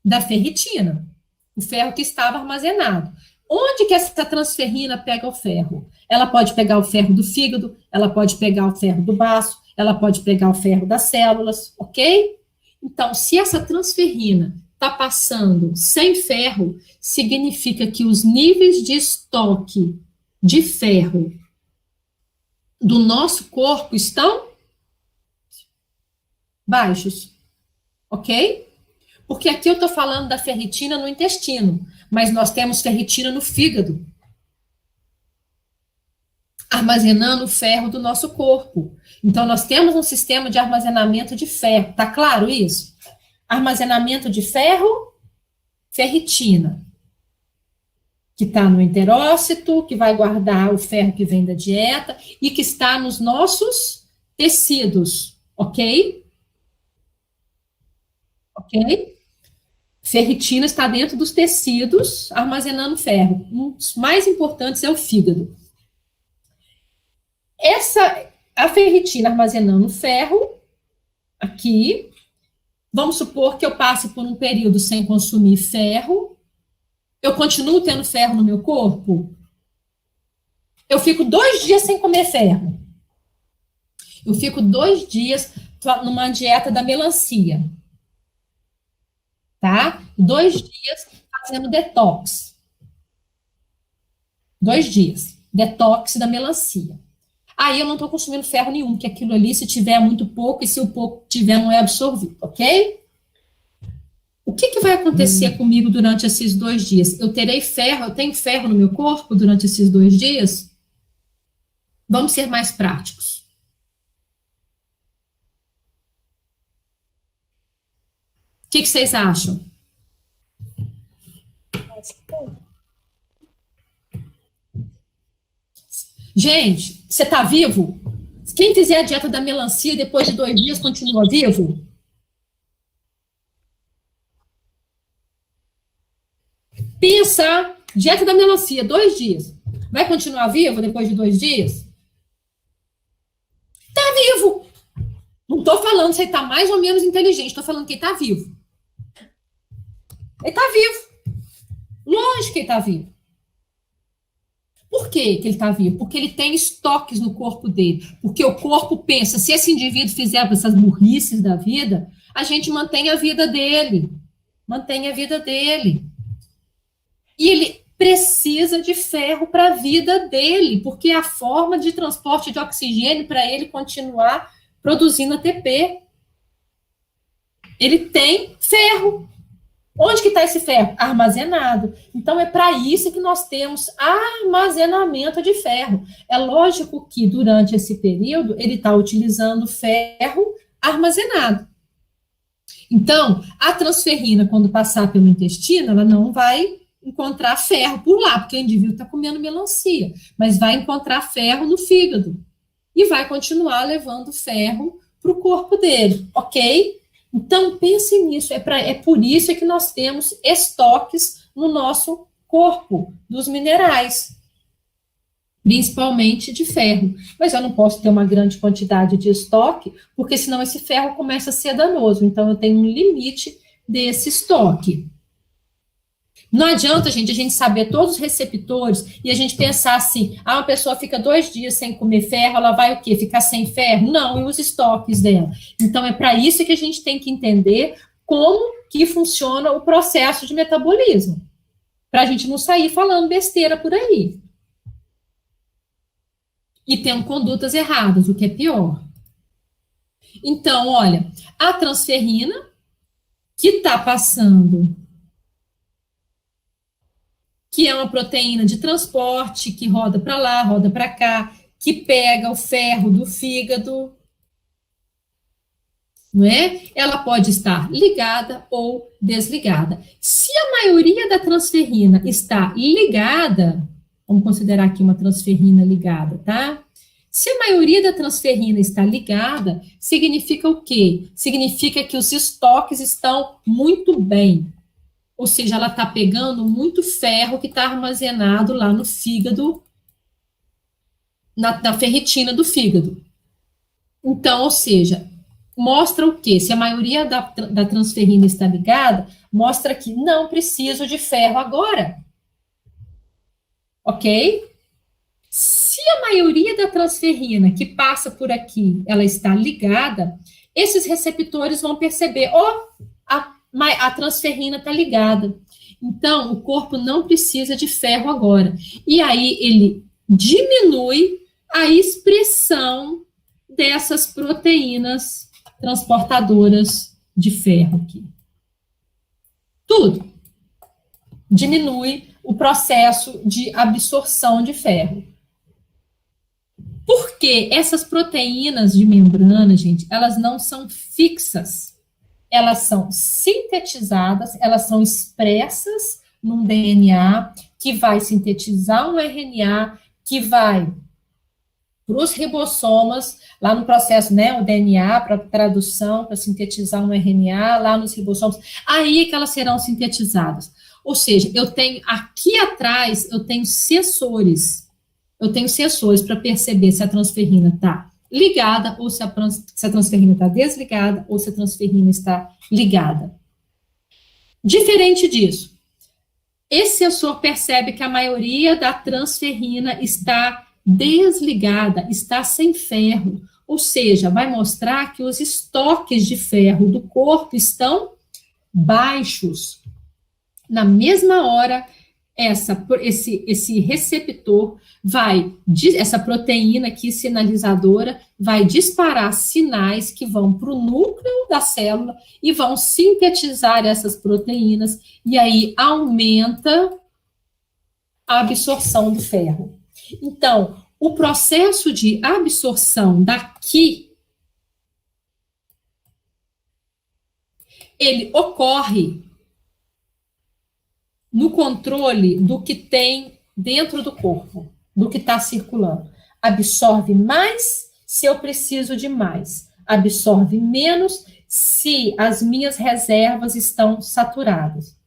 Da ferritina. O ferro que estava armazenado. Onde que essa transferrina pega o ferro? Ela pode pegar o ferro do fígado, ela pode pegar o ferro do baço, ela pode pegar o ferro das células, ok? Então, se essa transferrina está passando sem ferro, significa que os níveis de estoque de ferro do nosso corpo estão baixos, ok? Porque aqui eu estou falando da ferritina no intestino, mas nós temos ferritina no fígado, armazenando o ferro do nosso corpo. Então, nós temos um sistema de armazenamento de ferro, tá claro isso? Armazenamento de ferro, ferritina, que está no enterócito, que vai guardar o ferro que vem da dieta e que está nos nossos tecidos, ok? Ok? Ferritina está dentro dos tecidos, armazenando ferro. Um dos mais importantes é o fígado. A ferritina armazenando ferro, aqui, vamos supor que eu passe por um período sem consumir ferro, eu continuo tendo ferro no meu corpo? Eu fico 2 dias sem comer ferro. Eu fico 2 dias numa dieta da melancia. Tá? 2 dias fazendo detox. 2 dias. Detox da melancia. Aí eu não estou consumindo ferro nenhum, que aquilo ali, se tiver muito pouco, e se o pouco tiver, não é absorvido, ok? O que vai acontecer comigo durante esses 2 dias? Eu terei ferro, eu tenho ferro no meu corpo durante esses 2 dias? Vamos ser mais práticos. O que vocês acham? Gente, você está vivo? Quem fizer a dieta da melancia depois de 2 dias continua vivo? Pensa, dieta da melancia, 2 dias. Vai continuar vivo depois de 2 dias? Tá vivo. Não tô falando se ele tá mais ou menos inteligente, tô falando que ele tá vivo. Ele tá vivo. Lógico que ele tá vivo. Por que que ele está vivo? Porque ele tem estoques no corpo dele. Porque o corpo pensa, se esse indivíduo fizer essas burrices da vida, a gente mantém a vida dele. Mantém a vida dele. E ele precisa de ferro para a vida dele, porque é a forma de transporte de oxigênio para ele continuar produzindo ATP. Ele tem ferro. Onde que está esse ferro? Armazenado. Então, é para isso que nós temos armazenamento de ferro. É lógico que, durante esse período, ele está utilizando ferro armazenado. Então, a transferrina, quando passar pelo intestino, ela não vai encontrar ferro por lá, porque o indivíduo está comendo melancia, mas vai encontrar ferro no fígado e vai continuar levando ferro para o corpo dele, ok? Então, pense nisso, é por isso que nós temos estoques no nosso corpo, dos minerais, principalmente de ferro. Mas eu não posso ter uma grande quantidade de estoque, porque senão esse ferro começa a ser danoso, então eu tenho um limite desse estoque. Não adianta, gente, a gente saber todos os receptores e a gente pensar assim, uma pessoa fica 2 dias sem comer ferro, ela vai o quê? Ficar sem ferro? Não, e os estoques dela? Então, é para isso que a gente tem que entender como que funciona o processo de metabolismo, para a gente não sair falando besteira por aí. E tendo condutas erradas, o que é pior. Então, olha, a transferrina, que está passando, que é uma proteína de transporte, que roda para lá, roda para cá, que pega o ferro do fígado, não é? Ela pode estar ligada ou desligada. Se a maioria da transferrina está ligada, vamos considerar aqui uma transferrina ligada, tá? Se a maioria da transferrina está ligada, significa o quê? Significa que os estoques estão muito bem. Ou seja, ela está pegando muito ferro que está armazenado lá no fígado, na ferritina do fígado. Então, ou seja, mostra o quê? Se a maioria da transferrina está ligada, mostra que não preciso de ferro agora. Ok? Se a maioria da transferrina que passa por aqui, ela está ligada, esses receptores vão perceber, a transferrina está ligada. Então, o corpo não precisa de ferro agora. E aí, ele diminui a expressão dessas proteínas transportadoras de ferro aqui. Tudo. Diminui o processo de absorção de ferro. Porque essas proteínas de membrana, gente, elas não são fixas. Elas são sintetizadas, elas são expressas num DNA, que vai sintetizar um RNA, que vai para os ribossomas, lá no processo, né, o DNA, para tradução, para sintetizar um RNA, lá nos ribossomas, aí é que elas serão sintetizadas. Ou seja, eu tenho, aqui atrás, eu tenho sensores para perceber se a transferrina está ligada, ou se a transferrina está desligada, ou se a transferrina está ligada. Diferente disso, esse sensor percebe que a maioria da transferrina está desligada, está sem ferro, ou seja, vai mostrar que os estoques de ferro do corpo estão baixos. Na mesma hora, esse receptor essa proteína aqui sinalizadora vai disparar sinais que vão para o núcleo da célula e vão sintetizar essas proteínas, e aí aumenta a absorção do ferro. Então, o processo de absorção daqui, ele ocorre no controle do que tem dentro do corpo, do que está circulando. Absorve mais se eu preciso de mais. Absorve menos se as minhas reservas estão saturadas.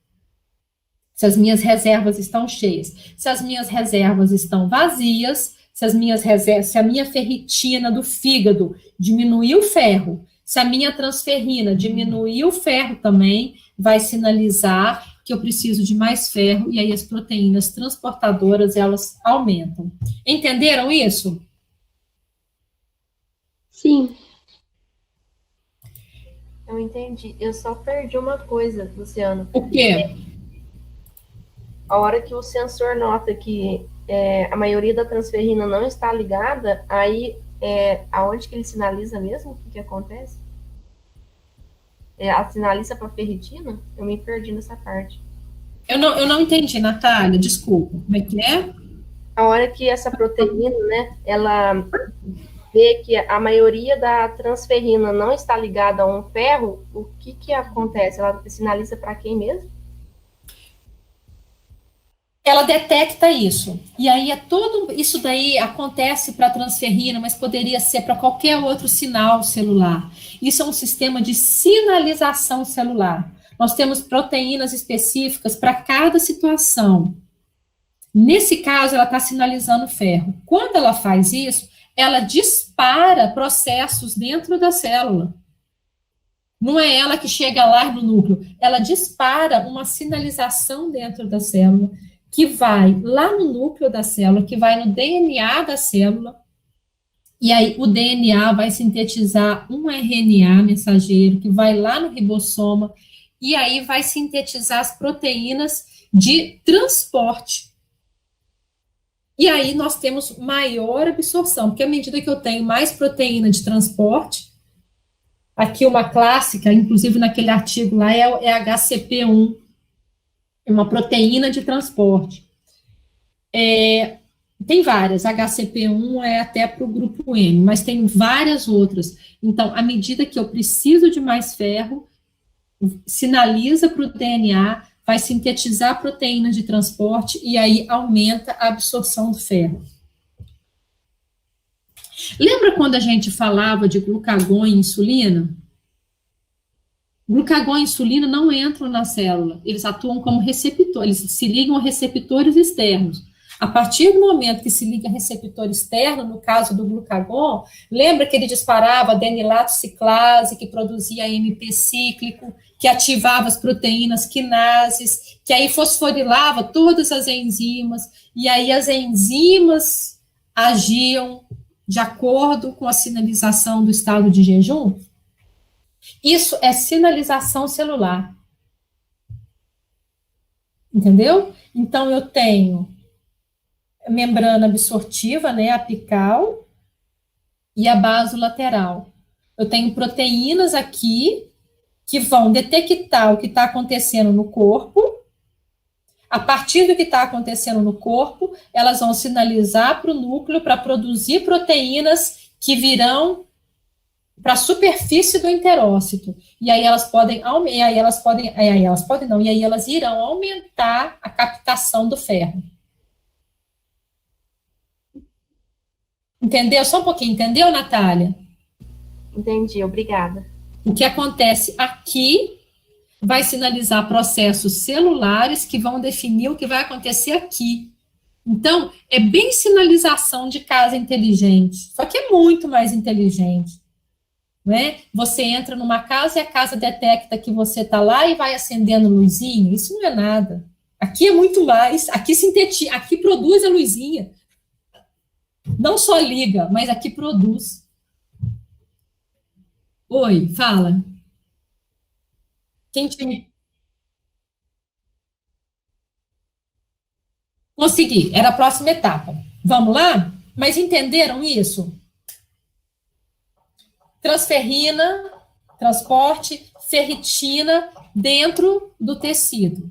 Se as minhas reservas estão cheias. Se as minhas reservas estão vazias, se a minha ferritina do fígado diminuiu o ferro, se a minha transferrina diminuiu o ferro também, vai sinalizar que eu preciso de mais ferro, e aí as proteínas transportadoras, elas aumentam. Entenderam isso?
Sim.
Eu entendi. Eu só perdi uma coisa, Luciano.
O quê?
A hora que o sensor nota que a maioria da transferrina não está ligada, aí aonde que ele sinaliza mesmo? O que acontece? Sinaliza para ferritina? Eu me perdi nessa parte.
Eu não entendi, Natália, desculpa. Como é que é?
A hora que essa proteína, né, ela vê que a maioria da transferrina não está ligada a um ferro, o que acontece? Ela sinaliza para quem mesmo?
Ela detecta isso. E aí isso daí acontece para a transferrina, mas poderia ser para qualquer outro sinal celular. Isso é um sistema de sinalização celular. Nós temos proteínas específicas para cada situação. Nesse caso, ela está sinalizando ferro. Quando ela faz isso, ela dispara processos dentro da célula. Não é ela que chega lá no núcleo, ela dispara uma sinalização dentro da célula, que vai lá no núcleo da célula, que vai no DNA da célula, e aí o DNA vai sintetizar um RNA mensageiro, que vai lá no ribossoma, e aí vai sintetizar as proteínas de transporte. E aí nós temos maior absorção, porque à medida que eu tenho mais proteína de transporte, aqui uma clássica, inclusive naquele artigo lá, é HCP1, é uma proteína de transporte. Tem várias, HCP1 é até para o grupo M, mas tem várias outras. Então, à medida que eu preciso de mais ferro, sinaliza para o DNA, vai sintetizar proteínas de transporte e aí aumenta a absorção do ferro. Lembra quando a gente falava de glucagon e insulina? Glucagon e insulina não entram na célula, eles atuam como receptores, eles se ligam a receptores externos. A partir do momento que se liga a receptor externo, no caso do glucagon, lembra que ele disparava adenilato ciclase, que produzia AMP cíclico, que ativava as proteínas quinases, que aí fosforilava todas as enzimas, e aí as enzimas agiam de acordo com a sinalização do estado de jejum? Isso é sinalização celular. Entendeu? Então, eu tenho membrana absortiva, né, apical, e a basolateral. Eu tenho proteínas aqui que vão detectar o que está acontecendo no corpo. A partir do que está acontecendo no corpo, elas vão sinalizar para o núcleo para produzir proteínas que virão para a superfície do enterócito. E aí elas irão aumentar a captação do ferro. Entendeu? Só um pouquinho, entendeu, Natália?
Entendi, obrigada.
O que acontece aqui vai sinalizar processos celulares que vão definir o que vai acontecer aqui. Então, é bem sinalização de casa inteligente, só que é muito mais inteligente. Né? Você entra numa casa e a casa detecta que você está lá e vai acendendo luzinha. Isso não é nada. Aqui é muito mais. Aqui sintetiza, aqui produz a luzinha. Não só liga, mas aqui produz. Oi, fala. Quem te... Consegui, era a próxima etapa. Vamos lá? Mas entenderam isso? Transferrina, transporte, ferritina dentro do tecido.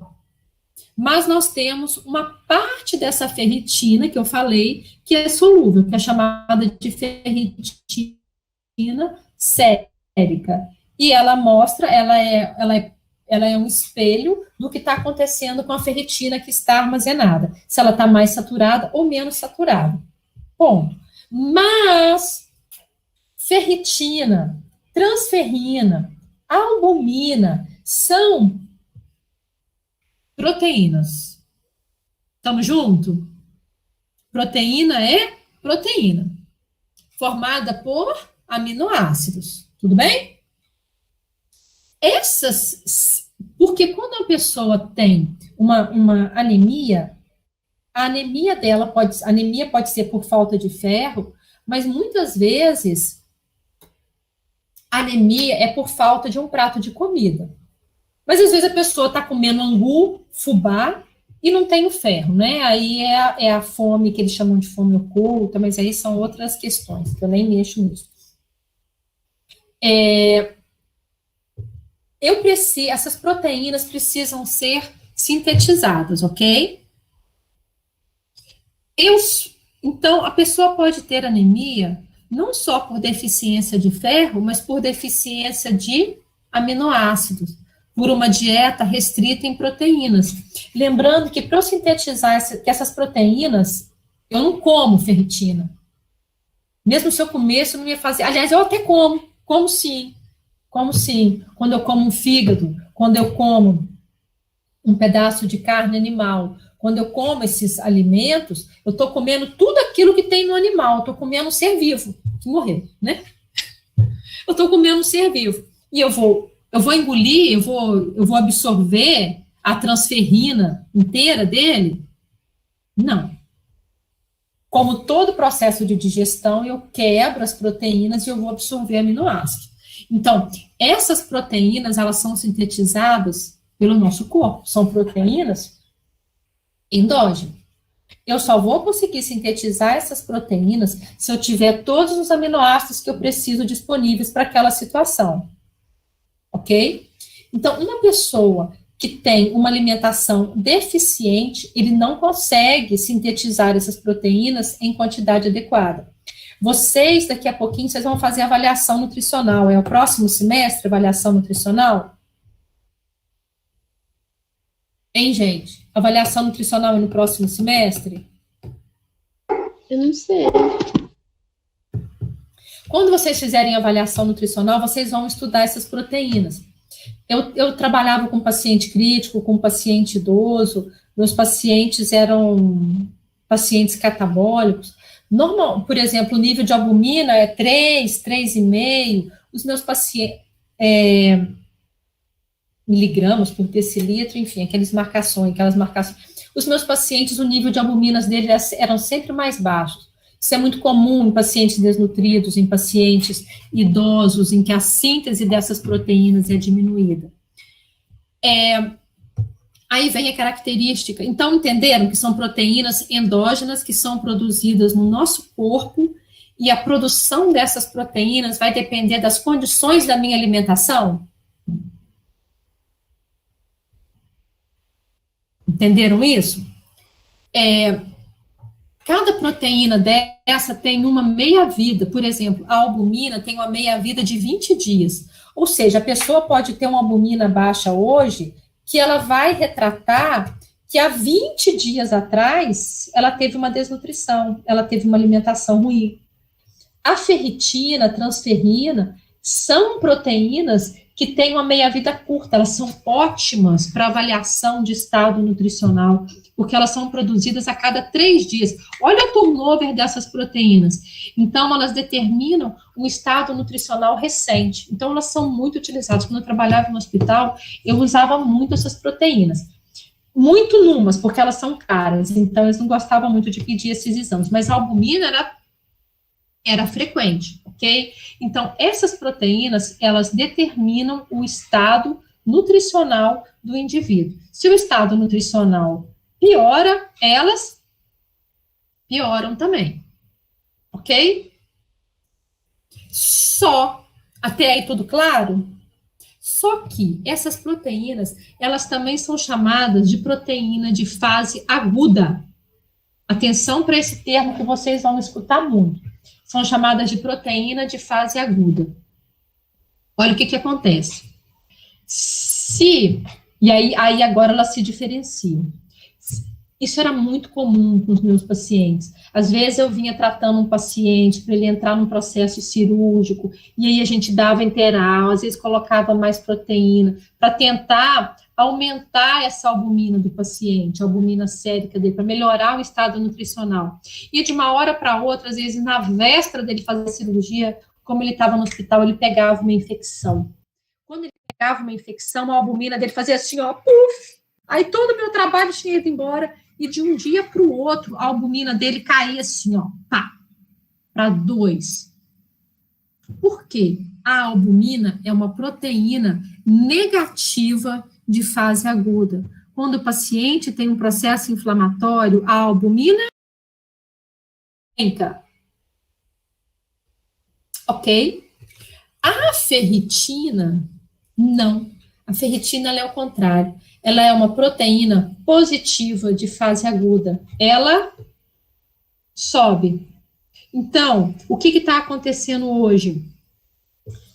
Mas nós temos uma parte dessa ferritina que eu falei que é solúvel, que é chamada de ferritina sérica. E ela mostra, ela é um espelho do que está acontecendo com a ferritina que está armazenada. Se ela está mais saturada ou menos saturada. Ponto. Mas ferritina, transferrina, albumina são proteínas. Estamos juntos? Proteína é proteína, formada por aminoácidos. Tudo bem? Porque quando a pessoa tem uma anemia, a anemia pode ser por falta de ferro, mas muitas vezes a anemia é por falta de um prato de comida. Mas às vezes a pessoa está comendo angu, fubá, e não tem o ferro, né? Aí é a fome, que eles chamam de fome oculta, mas aí são outras questões, que eu nem mexo nisso. Essas proteínas precisam ser sintetizadas, ok? Então, a pessoa pode ter anemia não só por deficiência de ferro, mas por deficiência de aminoácidos, por uma dieta restrita em proteínas. Lembrando que para eu sintetizar essas proteínas, eu não como ferritina. Mesmo se eu comesse, eu não ia fazer. Aliás, eu até como sim. Quando eu como um fígado, quando eu como um pedaço de carne animal, quando eu como esses alimentos, eu estou comendo tudo aquilo que tem no animal, eu estou comendo um ser vivo, que morreu, né? Eu estou comendo um ser vivo. E eu vou engolir, eu vou absorver a transferrina inteira dele? Não. Como todo processo de digestão, eu quebro as proteínas e eu vou absorver aminoácidos. Então, essas proteínas, elas são sintetizadas pelo nosso corpo. São proteínas endógenas. Eu só vou conseguir sintetizar essas proteínas se eu tiver todos os aminoácidos que eu preciso disponíveis para aquela situação. Ok? Então, uma pessoa que tem uma alimentação deficiente, ele não consegue sintetizar essas proteínas em quantidade adequada. Vocês, daqui a pouquinho, vocês vão fazer avaliação nutricional. É o próximo semestre, avaliação nutricional? Hein, gente? Avaliação nutricional é no próximo semestre?
Eu não sei.
Quando vocês fizerem avaliação nutricional, vocês vão estudar essas proteínas. Eu trabalhava com paciente crítico, com paciente idoso, meus pacientes eram pacientes catabólicos. Normal, por exemplo, o nível de albumina é 3, 3,5. Os meus pacientes, miligramas por decilitro, enfim, aquelas marcações. Os meus pacientes, o nível de albuminas deles eram sempre mais baixos. Isso é muito comum em pacientes desnutridos, em pacientes idosos, em que a síntese dessas proteínas é diminuída. Aí vem a característica. Então, entenderam que são proteínas endógenas que são produzidas no nosso corpo e a produção dessas proteínas vai depender das condições da minha alimentação? Entenderam isso? Cada proteína dessa tem uma meia-vida. Por exemplo, a albumina tem uma meia-vida de 20 dias. Ou seja, a pessoa pode ter uma albumina baixa hoje, que ela vai retratar que há 20 dias atrás ela teve uma desnutrição, ela teve uma alimentação ruim. A ferritina, a transferrina, são proteínas que têm uma meia-vida curta, elas são ótimas para avaliação de estado nutricional, porque elas são produzidas a cada 3 dias. Olha o turnover dessas proteínas. Então, elas determinam um estado nutricional recente. Então, elas são muito utilizadas. Quando eu trabalhava no hospital, eu usava muito essas proteínas. Muito numas, porque elas são caras. Então, eles não gostavam muito de pedir esses exames. Mas a albumina era frequente, ok? Então, essas proteínas, elas determinam o estado nutricional do indivíduo. Se o estado nutricional piora, elas pioram também, ok? Até aí tudo claro? Só que essas proteínas, elas também são chamadas de proteína de fase aguda. Atenção para esse termo que vocês vão escutar muito. São chamadas de proteína de fase aguda. Olha o que acontece. E aí agora elas se diferenciam. Isso era muito comum com os meus pacientes. Às vezes eu vinha tratando um paciente para ele entrar num processo cirúrgico, e aí a gente dava enteral, às vezes colocava mais proteína, para tentar aumentar essa albumina do paciente, a albumina sérica dele, para melhorar o estado nutricional. E de uma hora para outra, às vezes na véspera dele fazer a cirurgia, como ele estava no hospital, ele pegava uma infecção. Quando ele pegava uma infecção, a albumina dele fazia assim, ó, puf! Aí todo o meu trabalho tinha ido embora, e de um dia para o outro, a albumina dele caía assim, ó, pá, para 2. Por quê? A albumina é uma proteína negativa de fase aguda. Quando o paciente tem um processo inflamatório, a albumina aumenta. Ok? A ferritina, não. A ferritina, ela é o contrário. Ela é uma proteína positiva de fase aguda. Ela sobe. Então, o que está acontecendo hoje?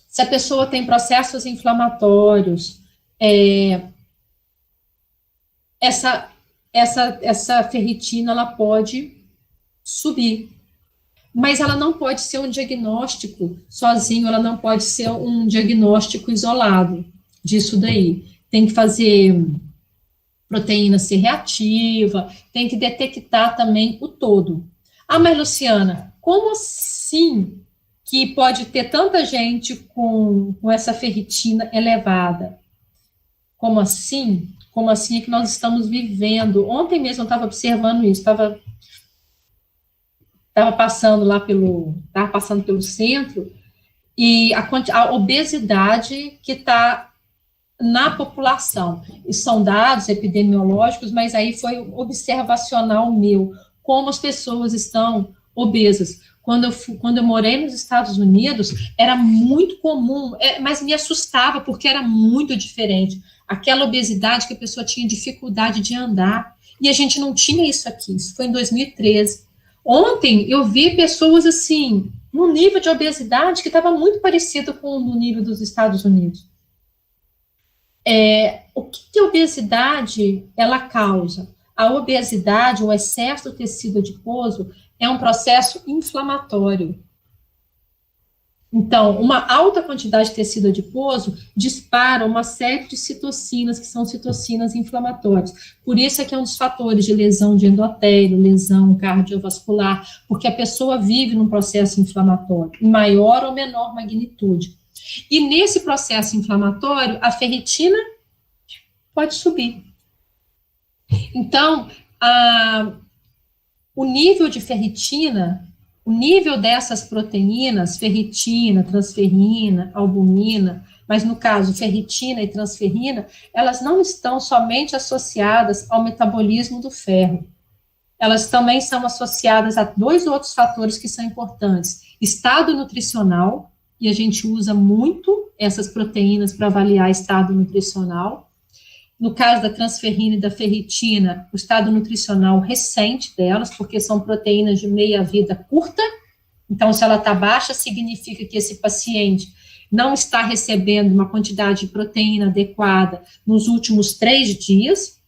Se a pessoa tem processos inflamatórios, essa ferritina, ela pode subir. Mas ela não pode ser um diagnóstico sozinho, ela não pode ser um diagnóstico isolado disso daí. Tem que fazer proteína C reativa, tem que detectar também o todo. Ah, mas Luciana, como assim que pode ter tanta gente com essa ferritina elevada? Como assim? Como assim é que nós estamos vivendo? Ontem mesmo eu estava observando isso, estava passando pelo centro, e a obesidade que está na população. E são dados epidemiológicos, mas aí foi observacional meu, como as pessoas estão obesas. Quando eu morei nos Estados Unidos, era muito comum, mas me assustava, porque era muito diferente. Aquela obesidade que a pessoa tinha dificuldade de andar, e a gente não tinha isso aqui, isso foi em 2013. Ontem eu vi pessoas assim, num nível de obesidade que estava muito parecido com o nível dos Estados Unidos. O que a obesidade ela causa? A obesidade, o excesso do tecido adiposo, é um processo inflamatório. Então, uma alta quantidade de tecido adiposo dispara uma série de citocinas, que são citocinas inflamatórias. Por isso é que é um dos fatores de lesão de endotélio, lesão cardiovascular, porque a pessoa vive num processo inflamatório, em maior ou menor magnitude. E nesse processo inflamatório, a ferritina pode subir. Então, o nível de ferritina, o nível dessas proteínas, ferritina, transferrina, albumina, mas no caso, ferritina e transferrina, elas não estão somente associadas ao metabolismo do ferro. Elas também são associadas a 2 outros fatores que são importantes. Estado nutricional, e a gente usa muito essas proteínas para avaliar estado nutricional. No caso da transferrina e da ferritina, o estado nutricional recente delas, porque são proteínas de meia-vida curta. Então, se ela está baixa, significa que esse paciente não está recebendo uma quantidade de proteína adequada nos últimos 3 dias,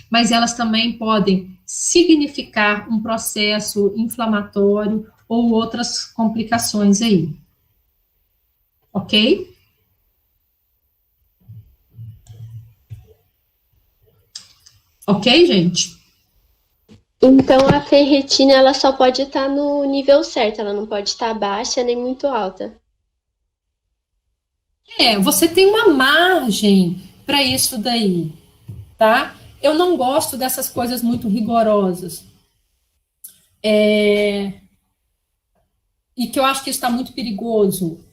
mas elas também podem significar um processo inflamatório ou outras complicações aí. Ok? Ok, gente?
Então, a ferritina, ela só pode estar no nível certo, ela não pode estar baixa nem muito alta.
Você tem uma margem para isso daí, tá? Eu não gosto dessas coisas muito rigorosas. E que eu acho que está muito perigoso.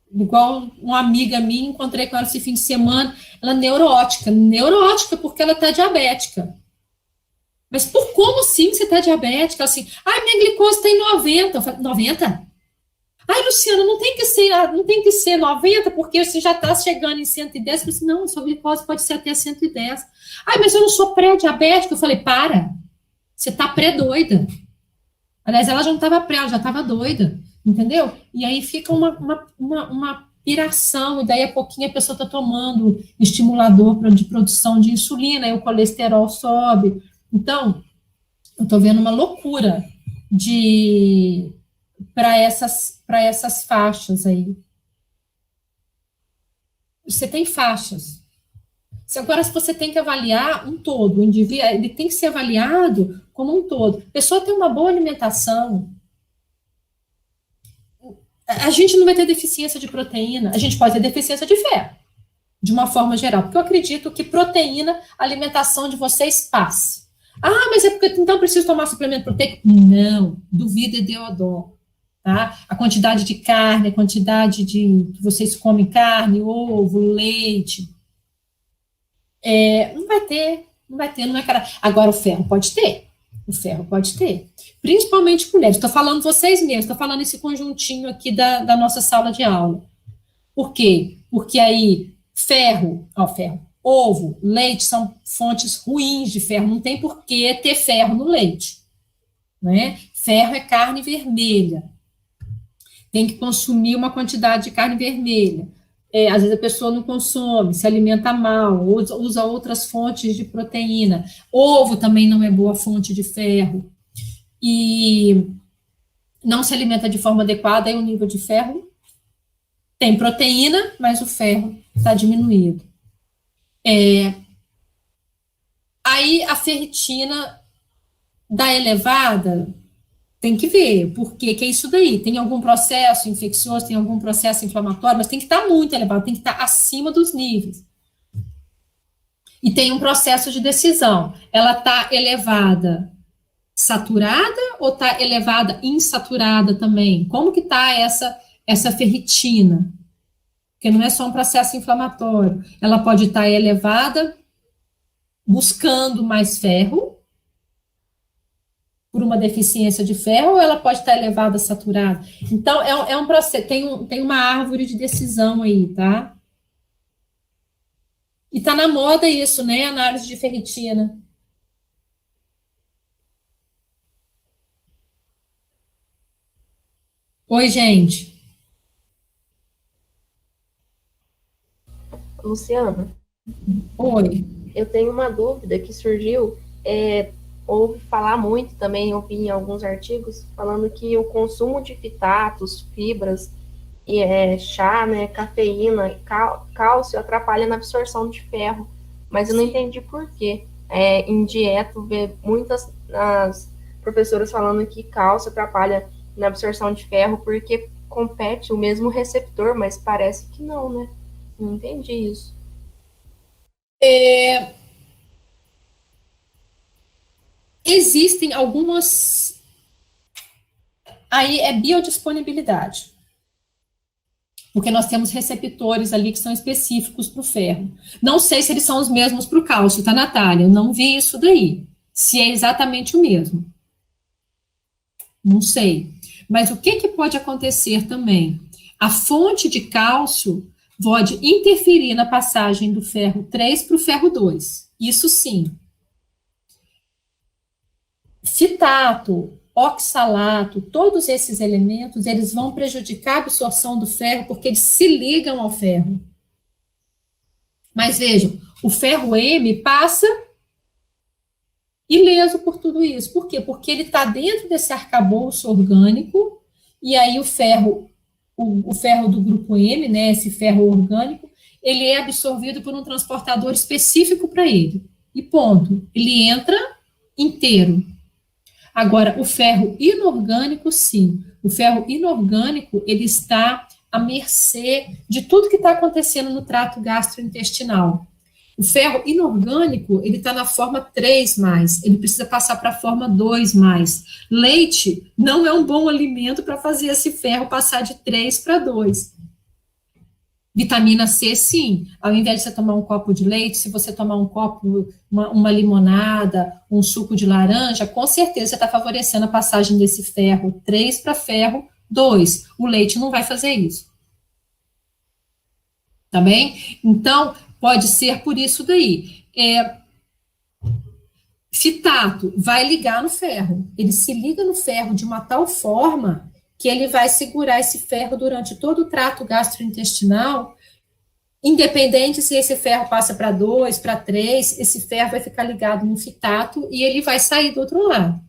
Igual uma amiga minha, encontrei com ela esse fim de semana, ela é neurótica porque ela está diabética. Mas por como assim você está diabética? Assim, minha glicose está em 90. Eu falei, 90? Luciana, não tem que ser 90, porque você já está chegando em 110. Eu falei assim, não, sua glicose pode ser até 110. Mas eu não sou pré-diabética. Eu falei, você está pré-doida. Aliás, ela já não estava pré, ela já estava doida. Entendeu? E aí fica uma piração, e daí a pouquinho a pessoa está tomando estimulador de produção de insulina, e o colesterol sobe. Então, eu estou vendo uma loucura para essas faixas aí. Você tem faixas. Agora, se você tem que avaliar um todo, o indivíduo, ele tem que ser avaliado como um todo. A pessoa tem uma boa alimentação, a gente não vai ter deficiência de proteína, a gente pode ter deficiência de ferro. de uma forma geral, porque eu acredito que proteína, a alimentação de vocês passe. Ah, mas é porque então eu preciso tomar suplemento proteico? Não, duvida e dê o dó, tá? A quantidade de carne, a quantidade de que vocês comem carne, ovo, leite, não vai ter, não é cara. Agora o ferro pode ter, principalmente mulheres. Estou falando vocês mesmos, estou falando esse conjuntinho aqui da nossa sala de aula. Por quê? Porque aí ferro, ovo, leite são fontes ruins de ferro, não tem por que ter ferro no leite, né? Ferro é carne vermelha, tem que consumir uma quantidade de carne vermelha. Às vezes a pessoa não consome, se alimenta mal, usa outras fontes de proteína. Ovo também não é boa fonte de ferro. E não se alimenta de forma adequada, aí o nível de ferro tem proteína, mas o ferro está diminuído. Aí a ferritina da elevada, tem que ver por que é isso daí. Tem algum processo infeccioso, tem algum processo inflamatório, mas tem que estar muito elevado, tem que estar acima dos níveis. E tem um processo de decisão. Ela está elevada saturada ou está elevada insaturada também? Como que está essa ferritina? Porque não é só um processo inflamatório. Ela pode estar elevada buscando mais ferro, por uma deficiência de ferro, ou ela pode estar elevada saturada. Então, é um processo, tem uma árvore de decisão aí, tá? E tá na moda isso, né? Análise de ferritina. Oi, gente.
Luciana,
Oi.
eu tenho uma dúvida que surgiu. Ouvi falar muito também, eu vi em alguns artigos, falando que o consumo de fitatos, fibras, chá, né, cafeína, cálcio atrapalha na absorção de ferro. Mas eu não entendi por quê. Em dieta, vê muitas as professoras falando que cálcio atrapalha na absorção de ferro porque compete o mesmo receptor, mas parece que não, né? Não entendi isso.
Existem algumas. Aí é biodisponibilidade. Porque nós temos receptores ali que são específicos para o ferro. Não sei se eles são os mesmos para o cálcio, tá, Natália? Eu não vi isso daí. Se é exatamente o mesmo. Não sei. Mas o que pode acontecer também? A fonte de cálcio pode interferir na passagem do ferro 3 para o ferro 2. Isso sim. Fitato, oxalato, todos esses elementos, eles vão prejudicar a absorção do ferro porque eles se ligam ao ferro. Mas vejam, o ferro M passa ileso por tudo isso. Por quê? Porque ele está dentro desse arcabouço orgânico e aí o ferro do grupo M, né, esse ferro orgânico, ele é absorvido por um transportador específico para ele. E ponto. Ele entra inteiro. Agora, o ferro inorgânico, sim. O ferro inorgânico, ele está à mercê de tudo que está acontecendo no trato gastrointestinal. O ferro inorgânico, ele está na forma 3+, ele precisa passar para a forma 2+. Leite não é um bom alimento para fazer esse ferro passar de 3 para 2. Vitamina C, sim. Ao invés de você tomar um copo de leite, se você tomar um copo, uma limonada, um suco de laranja, com certeza você está favorecendo a passagem desse ferro 3 para ferro 2. O leite não vai fazer isso. Tá bem? Então, pode ser por isso daí. Fitato vai ligar no ferro. Ele se liga no ferro de uma tal forma que ele vai segurar esse ferro durante todo o trato gastrointestinal, independente se esse ferro passa para 2, para 3, esse ferro vai ficar ligado no fitato e ele vai sair do outro lado.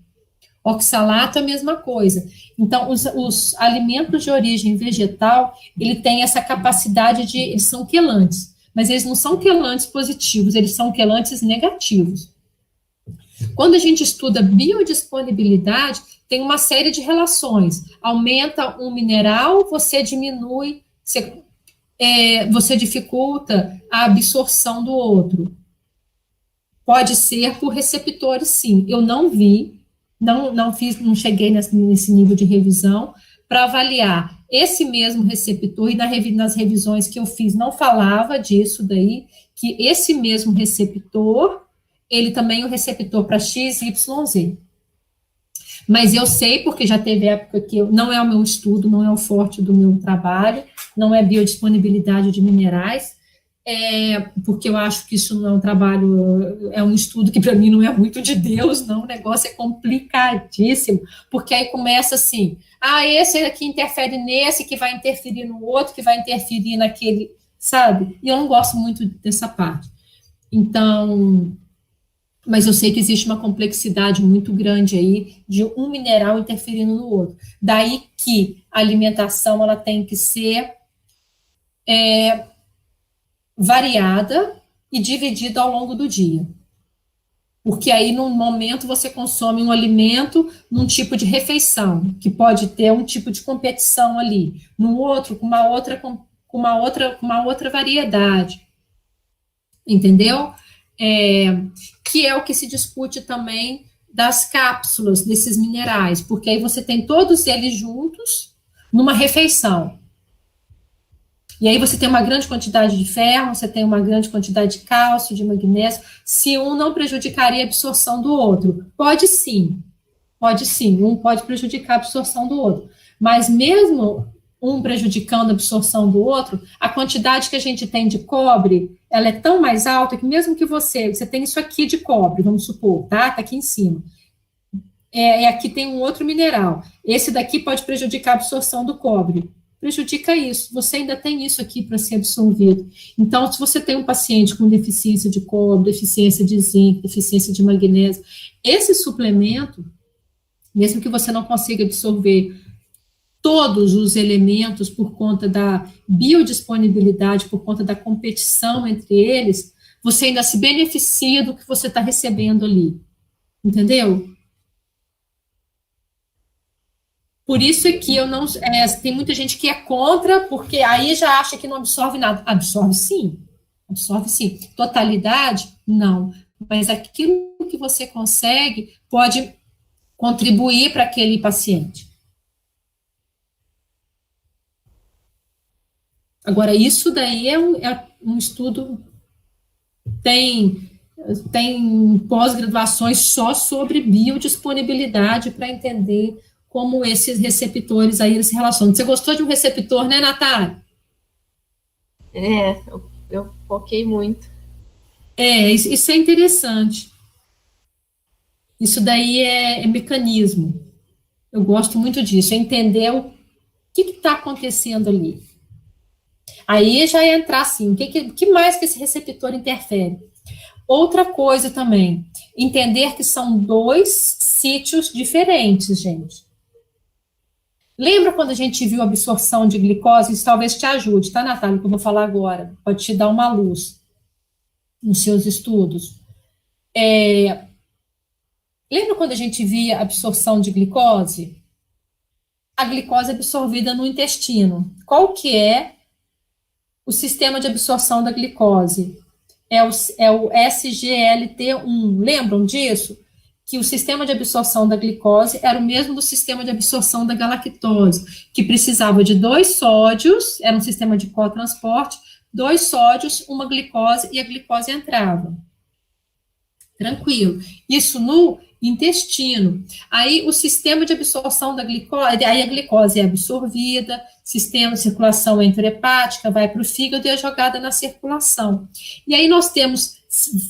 Oxalato é a mesma coisa. Então, os alimentos de origem vegetal, ele tem essa capacidade eles são quelantes, mas eles não são quelantes positivos, eles são quelantes negativos. Quando a gente estuda biodisponibilidade, tem uma série de relações. Aumenta um mineral, você diminui, você dificulta a absorção do outro. Pode ser por receptores, sim. Eu não vi, não cheguei nesse nível de revisão para avaliar esse mesmo receptor, e nas revisões que eu fiz não falava disso daí, que esse mesmo receptor, ele também é o receptor para XYZ. Mas eu sei, porque já teve época que não é o meu estudo, não é o forte do meu trabalho, não é biodisponibilidade de minerais, porque eu acho que isso não é um trabalho, é um estudo que para mim não é muito de Deus, não, o negócio é complicadíssimo, porque aí começa assim, esse aqui interfere nesse, que vai interferir no outro, que vai interferir naquele, sabe? E eu não gosto muito dessa parte. Então, mas eu sei que existe uma complexidade muito grande aí de um mineral interferindo no outro. Daí que a alimentação ela tem que ser variada e dividida ao longo do dia. Porque aí, num momento, você consome um alimento num tipo de refeição, que pode ter um tipo de competição ali, no outro, com uma outra variedade. Entendeu? Que é o que se discute também das cápsulas desses minerais, porque aí você tem todos eles juntos numa refeição. E aí você tem uma grande quantidade de ferro, você tem uma grande quantidade de cálcio, de magnésio, se um não prejudicaria a absorção do outro. Pode sim, um pode prejudicar a absorção do outro, mas mesmo um prejudicando a absorção do outro, a quantidade que a gente tem de cobre, ela é tão mais alta que mesmo que você tem isso aqui de cobre, vamos supor, tá aqui em cima, aqui tem um outro mineral, esse daqui pode prejudicar a absorção do cobre, prejudica isso, você ainda tem isso aqui para ser absorvido. Então, se você tem um paciente com deficiência de cobre, deficiência de zinco, deficiência de magnésio, esse suplemento, mesmo que você não consiga absorver todos os elementos por conta da biodisponibilidade, por conta da competição entre eles, você ainda se beneficia do que você está recebendo ali. Entendeu? Por isso é que eu não... tem muita gente que é contra, porque aí já acha que não absorve nada. Absorve sim. Totalidade? Não. Mas aquilo que você consegue pode contribuir para aquele paciente. Agora, isso daí é um estudo... Tem pós-graduações só sobre biodisponibilidade para entender como esses receptores aí se relacionam. Você gostou de um receptor, né, Natália?
Eu foquei muito.
Isso é interessante. Isso daí é mecanismo. Eu gosto muito disso, é entender o que está acontecendo ali. Aí já ia entrar assim, o que mais que esse receptor interfere? Outra coisa também, entender que são 2 sítios diferentes, gente. Lembra quando a gente viu a absorção de glicose? Isso talvez te ajude, tá, Natália, que eu vou falar agora. Pode te dar uma luz nos seus estudos. Lembra quando a gente via a absorção de glicose? A glicose é absorvida no intestino. Qual que é o sistema de absorção da glicose? É o SGLT1. Lembram disso? Que o sistema de absorção da glicose era o mesmo do sistema de absorção da galactose, que precisava de 2 sódios, era um sistema de cotransporte, 2 sódios, uma glicose, e a glicose entrava. Tranquilo. Isso no intestino. Aí o sistema de absorção da glicose, aí a glicose é absorvida, sistema de circulação enterohepática, vai para o fígado e é jogada na circulação. E aí nós temos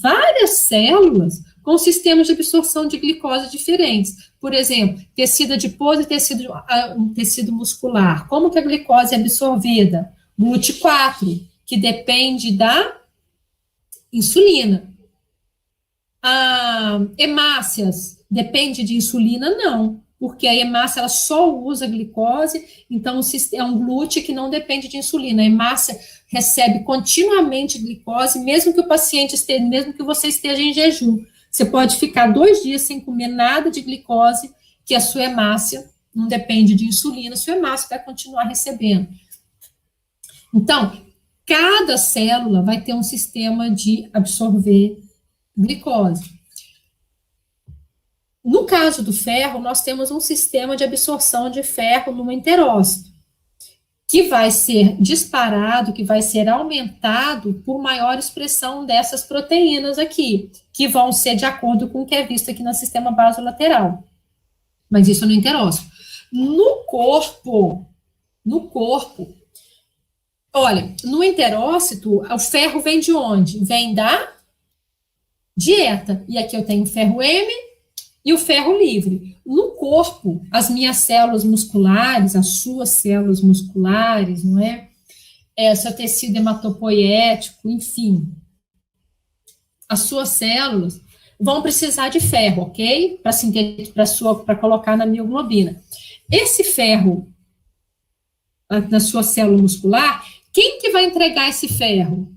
várias células com sistemas de absorção de glicose diferentes. Por exemplo, tecido adiposo e tecido muscular. Como que a glicose é absorvida? GLUT4, que depende da insulina. Hemácias, depende de insulina? Não, porque a hemácia ela só usa glicose, então é um glúteo que não depende de insulina. A hemácia recebe continuamente glicose, mesmo que o paciente esteja, mesmo que você esteja em jejum. Você pode ficar 2 dias sem comer nada de glicose, que a sua hemácia não depende de insulina, a sua hemácia vai continuar recebendo. Então, cada célula vai ter um sistema de absorver glicose. No caso do ferro, nós temos um sistema de absorção de ferro no enterócito, que vai ser disparado, que vai ser aumentado por maior expressão dessas proteínas aqui, que vão ser de acordo com o que é visto aqui no sistema basolateral. Mas isso no enterócito. No corpo, olha, no enterócito, o ferro vem de onde? Vem da dieta. E aqui eu tenho o ferro M e o ferro livre. No corpo, as minhas células musculares, as suas células musculares, não é? Seu tecido hematopoético, enfim. As suas células vão precisar de ferro, ok? Para colocar na mioglobina. Esse ferro na sua célula muscular, quem que vai entregar esse ferro?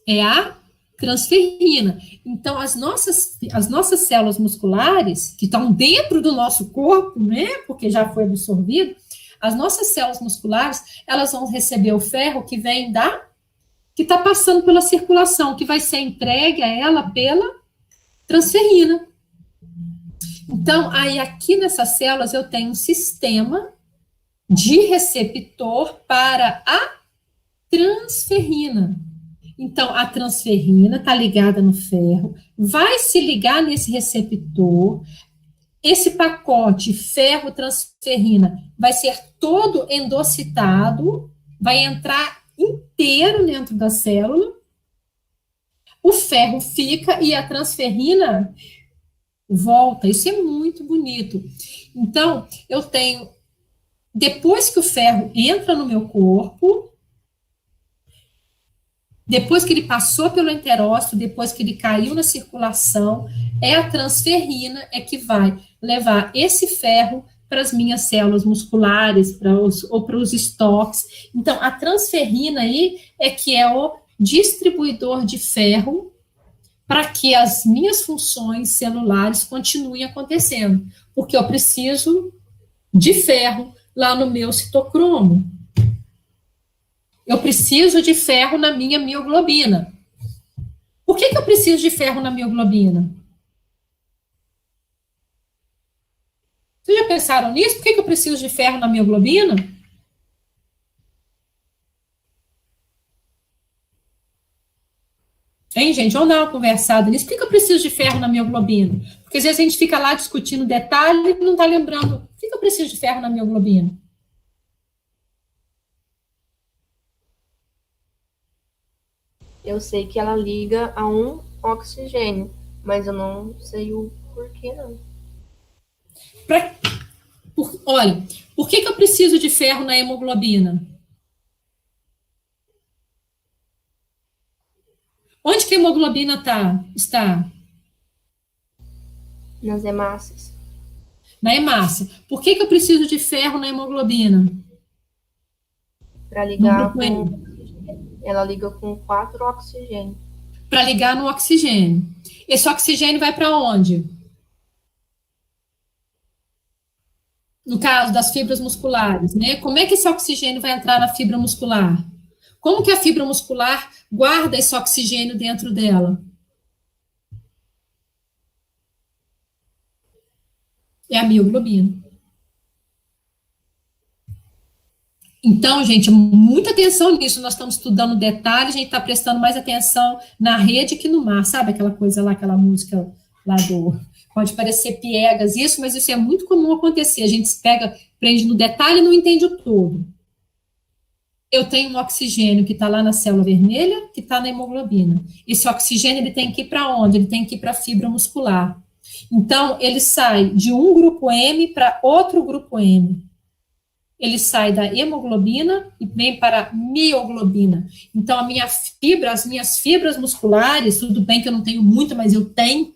É a transferrina. Então, as nossas células musculares, que estão dentro do nosso corpo, né, porque já foi absorvido, as nossas células musculares, elas vão receber o ferro que vem que está passando pela circulação, que vai ser entregue a ela pela transferrina. Então, aí aqui nessas células eu tenho um sistema de receptor para a transferrina. Então, a transferrina está ligada no ferro, vai se ligar nesse receptor, esse pacote ferro-transferrina vai ser todo endocitado, vai entrar inteiro dentro da célula, o ferro fica e a transferrina volta. Isso é muito bonito. Então, eu tenho, depois que o ferro entra no meu corpo, depois que ele passou pelo enterócito, depois que ele caiu na circulação, é a transferrina que vai levar esse ferro para as minhas células musculares, ou para os estoques. Então, a transferrina aí que é o distribuidor de ferro para que as minhas funções celulares continuem acontecendo, porque eu preciso de ferro lá no meu citocromo. Eu preciso de ferro na minha mioglobina. Por que eu preciso de ferro na mioglobina? Vocês já pensaram nisso? Por que eu preciso de ferro na mioglobina? Hein, gente? Vamos dar uma conversada nisso. Por que eu preciso de ferro na mioglobina? Porque às vezes a gente fica lá discutindo detalhe e não está lembrando. Por que eu preciso de ferro na mioglobina?
Eu sei que ela liga a um oxigênio, mas eu não sei o porquê, não.
Olha, por que eu preciso de ferro na hemoglobina? Onde que a hemoglobina está?
Nas hemácias.
Na hemácia. Por que eu preciso de ferro na hemoglobina?
Para ligar com... Ela liga com 4 oxigênios.
Para ligar no oxigênio. Esse oxigênio vai para onde? No caso das fibras musculares, né? Como é que esse oxigênio vai entrar na fibra muscular? Como que a fibra muscular guarda esse oxigênio dentro dela? É a mioglobina. Então, gente, muita atenção nisso. Nós estamos estudando detalhes, a gente está prestando mais atenção na rede que no mar. Sabe aquela coisa lá, aquela música lá pode parecer piegas isso, mas isso é muito comum acontecer. A gente prende no detalhe e não entende o todo. Eu tenho um oxigênio que está lá na célula vermelha, que está na hemoglobina. Esse oxigênio, ele tem que ir para onde? Ele tem que ir para a fibra muscular. Então, ele sai de um grupo M para outro grupo M. Ele sai da hemoglobina e vem para a mioglobina. Então, as minhas fibras musculares, tudo bem que eu não tenho muito, mas eu tenho,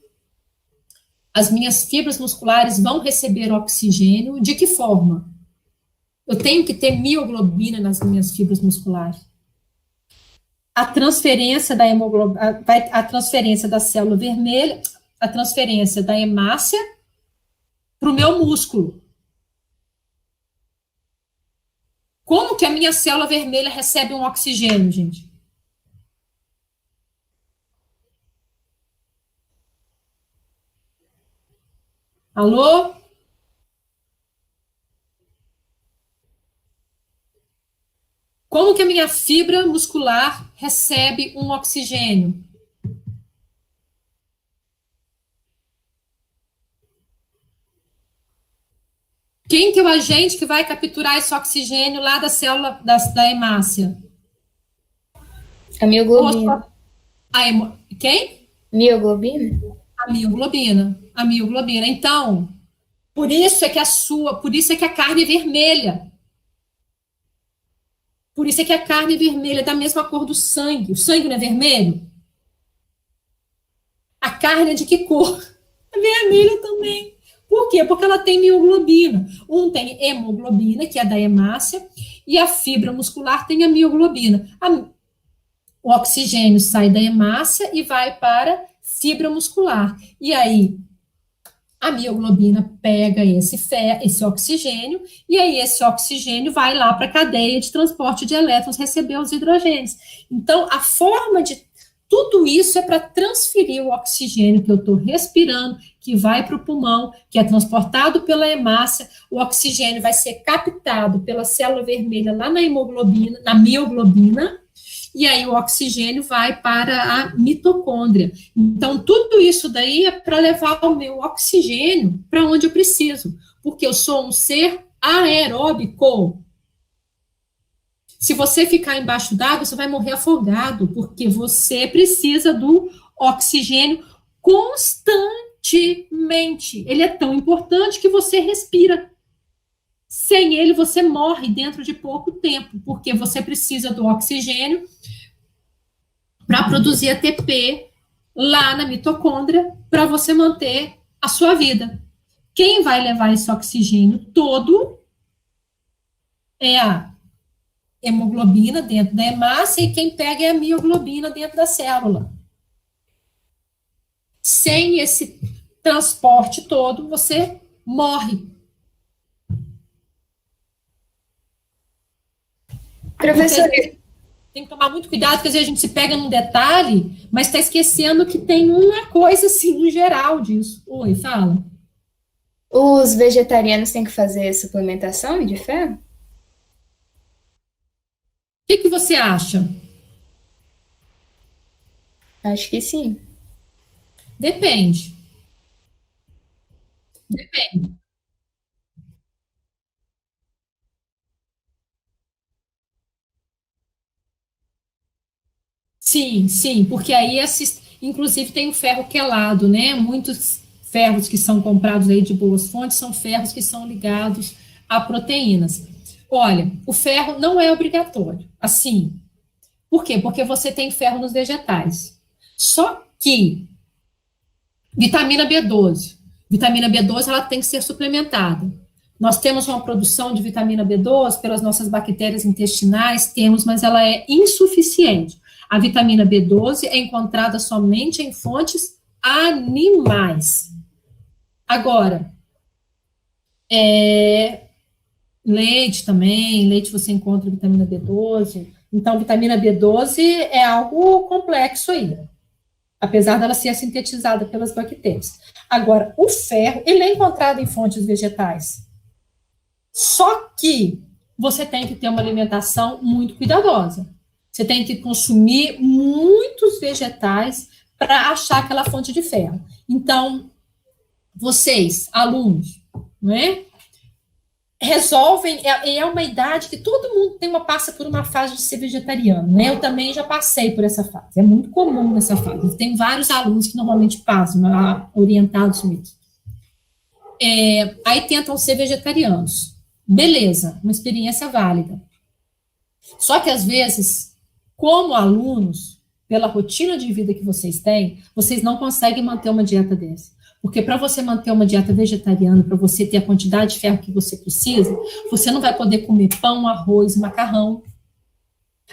as minhas fibras musculares vão receber oxigênio. De que forma? Eu tenho que ter mioglobina nas minhas fibras musculares. A transferência a transferência da célula vermelha, a transferência da hemácia para o meu músculo. Como que a minha célula vermelha recebe um oxigênio, gente? Alô? Como que a minha fibra muscular recebe um oxigênio? Quem que é o agente que vai capturar esse oxigênio lá da célula da hemácia?
A mioglobina.
Quem?
Mioglobina?
A mioglobina. A mioglobina. Então, por isso é que a carne é vermelha. Por isso é que a carne é vermelha, é da mesma cor do sangue. O sangue não é vermelho? A carne é de que cor? É vermelha também. Por quê? Porque ela tem mioglobina. Um tem hemoglobina, que é da hemácia, e a fibra muscular tem a mioglobina. O oxigênio sai da hemácia e vai para fibra muscular. E aí, a mioglobina pega esse oxigênio, e aí esse oxigênio vai lá para a cadeia de transporte de elétrons receber os hidrogênios. Então, a forma de tudo isso é para transferir o oxigênio que eu estou respirando, que vai para o pulmão, que é transportado pela hemácia, o oxigênio vai ser captado pela célula vermelha lá na hemoglobina, na mioglobina, e aí o oxigênio vai para a mitocôndria. Então, tudo isso daí é para levar o meu oxigênio para onde eu preciso, porque eu sou um ser aeróbico. Se você ficar embaixo d'água, você vai morrer afogado, porque você precisa do oxigênio constantemente. Ele é tão importante que você respira. Sem ele, você morre dentro de pouco tempo, porque você precisa do oxigênio para produzir ATP lá na mitocôndria para você manter a sua vida. Quem vai levar esse oxigênio todo é a hemoglobina dentro da hemácia e quem pega é a mioglobina dentro da célula. Sem esse transporte todo, você morre.
Professor,
tem que tomar muito cuidado, porque às vezes a gente se pega num detalhe, mas está esquecendo que tem uma coisa, assim, no geral disso. Oi, fala.
os vegetarianos têm que fazer suplementação de ferro?
O que você acha?
Acho que sim.
Depende. Depende. Sim, sim, porque aí, inclusive, tem o ferro quelado, né? Muitos ferros que são comprados aí de boas fontes são ferros que são ligados a proteínas. Olha, o ferro não é obrigatório, assim. Por quê? Porque você tem ferro nos vegetais. Só que vitamina B12. Vitamina B12 ela tem que ser suplementada. Nós temos uma produção de vitamina B12 pelas nossas bactérias intestinais, temos, mas ela é insuficiente. A vitamina B12 é encontrada somente em fontes animais. Agora, leite também, leite você encontra vitamina B12. Então, vitamina B12 é algo complexo aí, apesar dela ser sintetizada pelas bactérias. Agora, o ferro, ele é encontrado em fontes vegetais. Só que você tem que ter uma alimentação muito cuidadosa. Você tem que consumir muitos vegetais para achar aquela fonte de ferro. Então, vocês, alunos, né, resolvem, é uma idade que todo mundo passa por uma fase de ser vegetariano, né? Eu também já passei por essa fase, é muito comum nessa fase. Tem vários alunos que normalmente passam, orientados mesmo. Aí tentam ser vegetarianos. Beleza, uma experiência válida. Só que às vezes, como alunos, pela rotina de vida que vocês têm, vocês não conseguem manter uma dieta dessa. Porque para você manter uma dieta vegetariana, para você ter a quantidade de ferro que você precisa, você não vai poder comer pão, arroz, macarrão.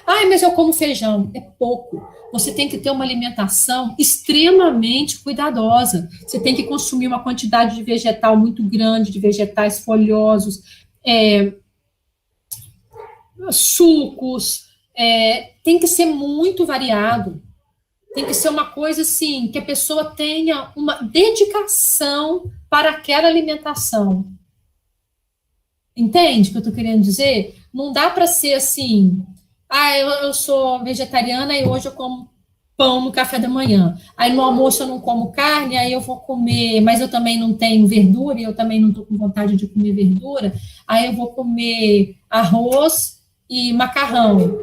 Mas eu como feijão. É pouco. Você tem que ter uma alimentação extremamente cuidadosa. Você tem que consumir uma quantidade de vegetal muito grande, de vegetais folhosos. sucos, tem que ser muito variado. Tem que ser uma coisa assim, que a pessoa tenha uma dedicação para aquela alimentação. Entende o que eu estou querendo dizer? Não dá para ser assim, eu sou vegetariana e hoje eu como pão no café da manhã. Aí no almoço eu não como carne, aí eu vou comer, mas eu também não tenho verdura, e eu também não estou com vontade de comer verdura, aí eu vou comer arroz e macarrão.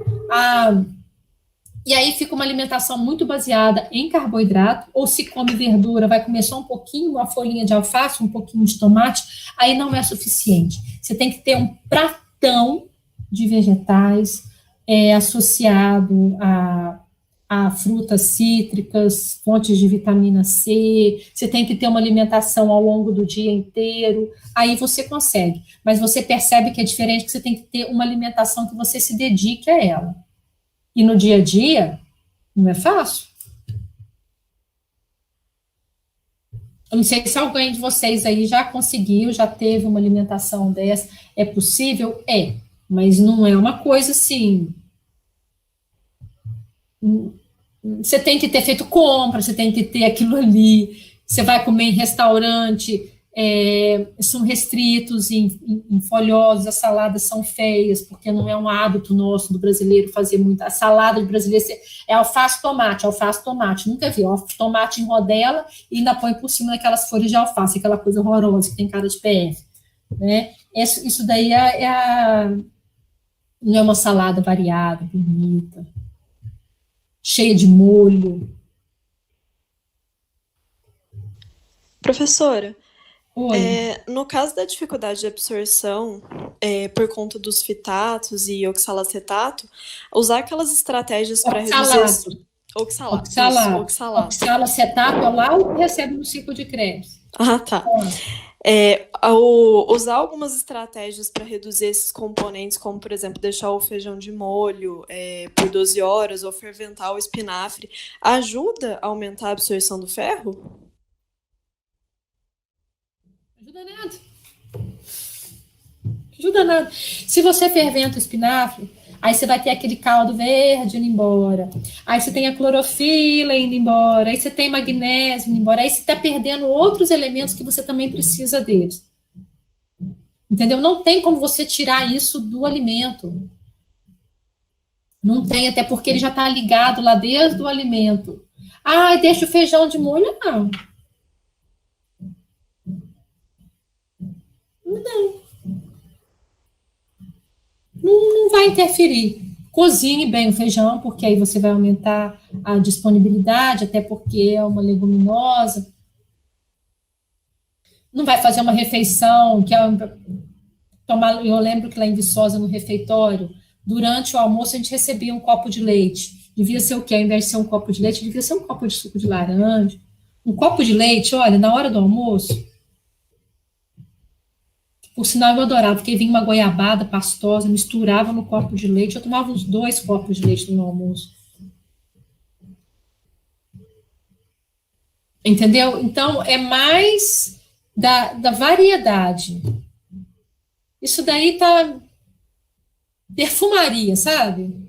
E aí fica uma alimentação muito baseada em carboidrato, ou se come verdura, vai comer só um pouquinho, uma folhinha de alface, um pouquinho de tomate, aí não é suficiente. Você tem que ter um pratão de vegetais associado a frutas cítricas, fontes de vitamina C, você tem que ter uma alimentação ao longo do dia inteiro, aí você consegue. Mas você percebe que é diferente, que você tem que ter uma alimentação que você se dedique a ela. E no dia a dia, não é fácil. Eu não sei se alguém de vocês aí já conseguiu, já teve uma alimentação dessa. É possível? Mas não é uma coisa assim. Você tem que ter feito compra, você tem que ter aquilo ali. Você vai comer em restaurante, são restritos em folhosos, as saladas são feias, porque não é um hábito nosso do brasileiro fazer muita. A salada do brasileiro é alface, tomate, nunca vi, tomate em rodela e ainda põe por cima daquelas folhas de alface, aquela coisa horrorosa que tem cara de PF, né? Isso daí não é uma salada variada, bonita, cheia de molho.
Professora,
Oi.
no caso da dificuldade de absorção, por conta dos fitatos e oxalacetato, usar aquelas estratégias para reduzir... Oxalato.
Oxalacetato é lá o que recebe no ciclo de Krebs.
Ah, tá. Usar algumas estratégias para reduzir esses componentes, como, por exemplo, deixar o feijão de molho por 12 horas ou ferventar o espinafre, ajuda a aumentar a absorção do ferro?
Ajuda nada. Se você ferventa o espinafre, aí você vai ter aquele caldo verde indo embora. Aí você tem a clorofila indo embora. Aí você tem magnésio indo embora. Aí você está perdendo outros elementos que você também precisa deles. Entendeu? Não tem como você tirar isso do alimento. Não tem, até porque ele já está ligado lá desde o alimento. Deixa o feijão de molho, não. Não vai interferir. Cozinhe bem o feijão, porque aí você vai aumentar a disponibilidade, até porque é uma leguminosa. Não vai fazer uma refeição, eu lembro que lá em Viçosa, no refeitório, durante o almoço a gente recebia um copo de leite. Devia ser o quê? Ao invés de ser um copo de leite, devia ser um copo de suco de laranja. Um copo de leite, olha, na hora do almoço. Por sinal, eu adorava, porque vinha uma goiabada pastosa, misturava no copo de leite, eu tomava uns 2 copos de leite no almoço. Entendeu? Então, é mais da variedade. Isso daí tá perfumaria, sabe?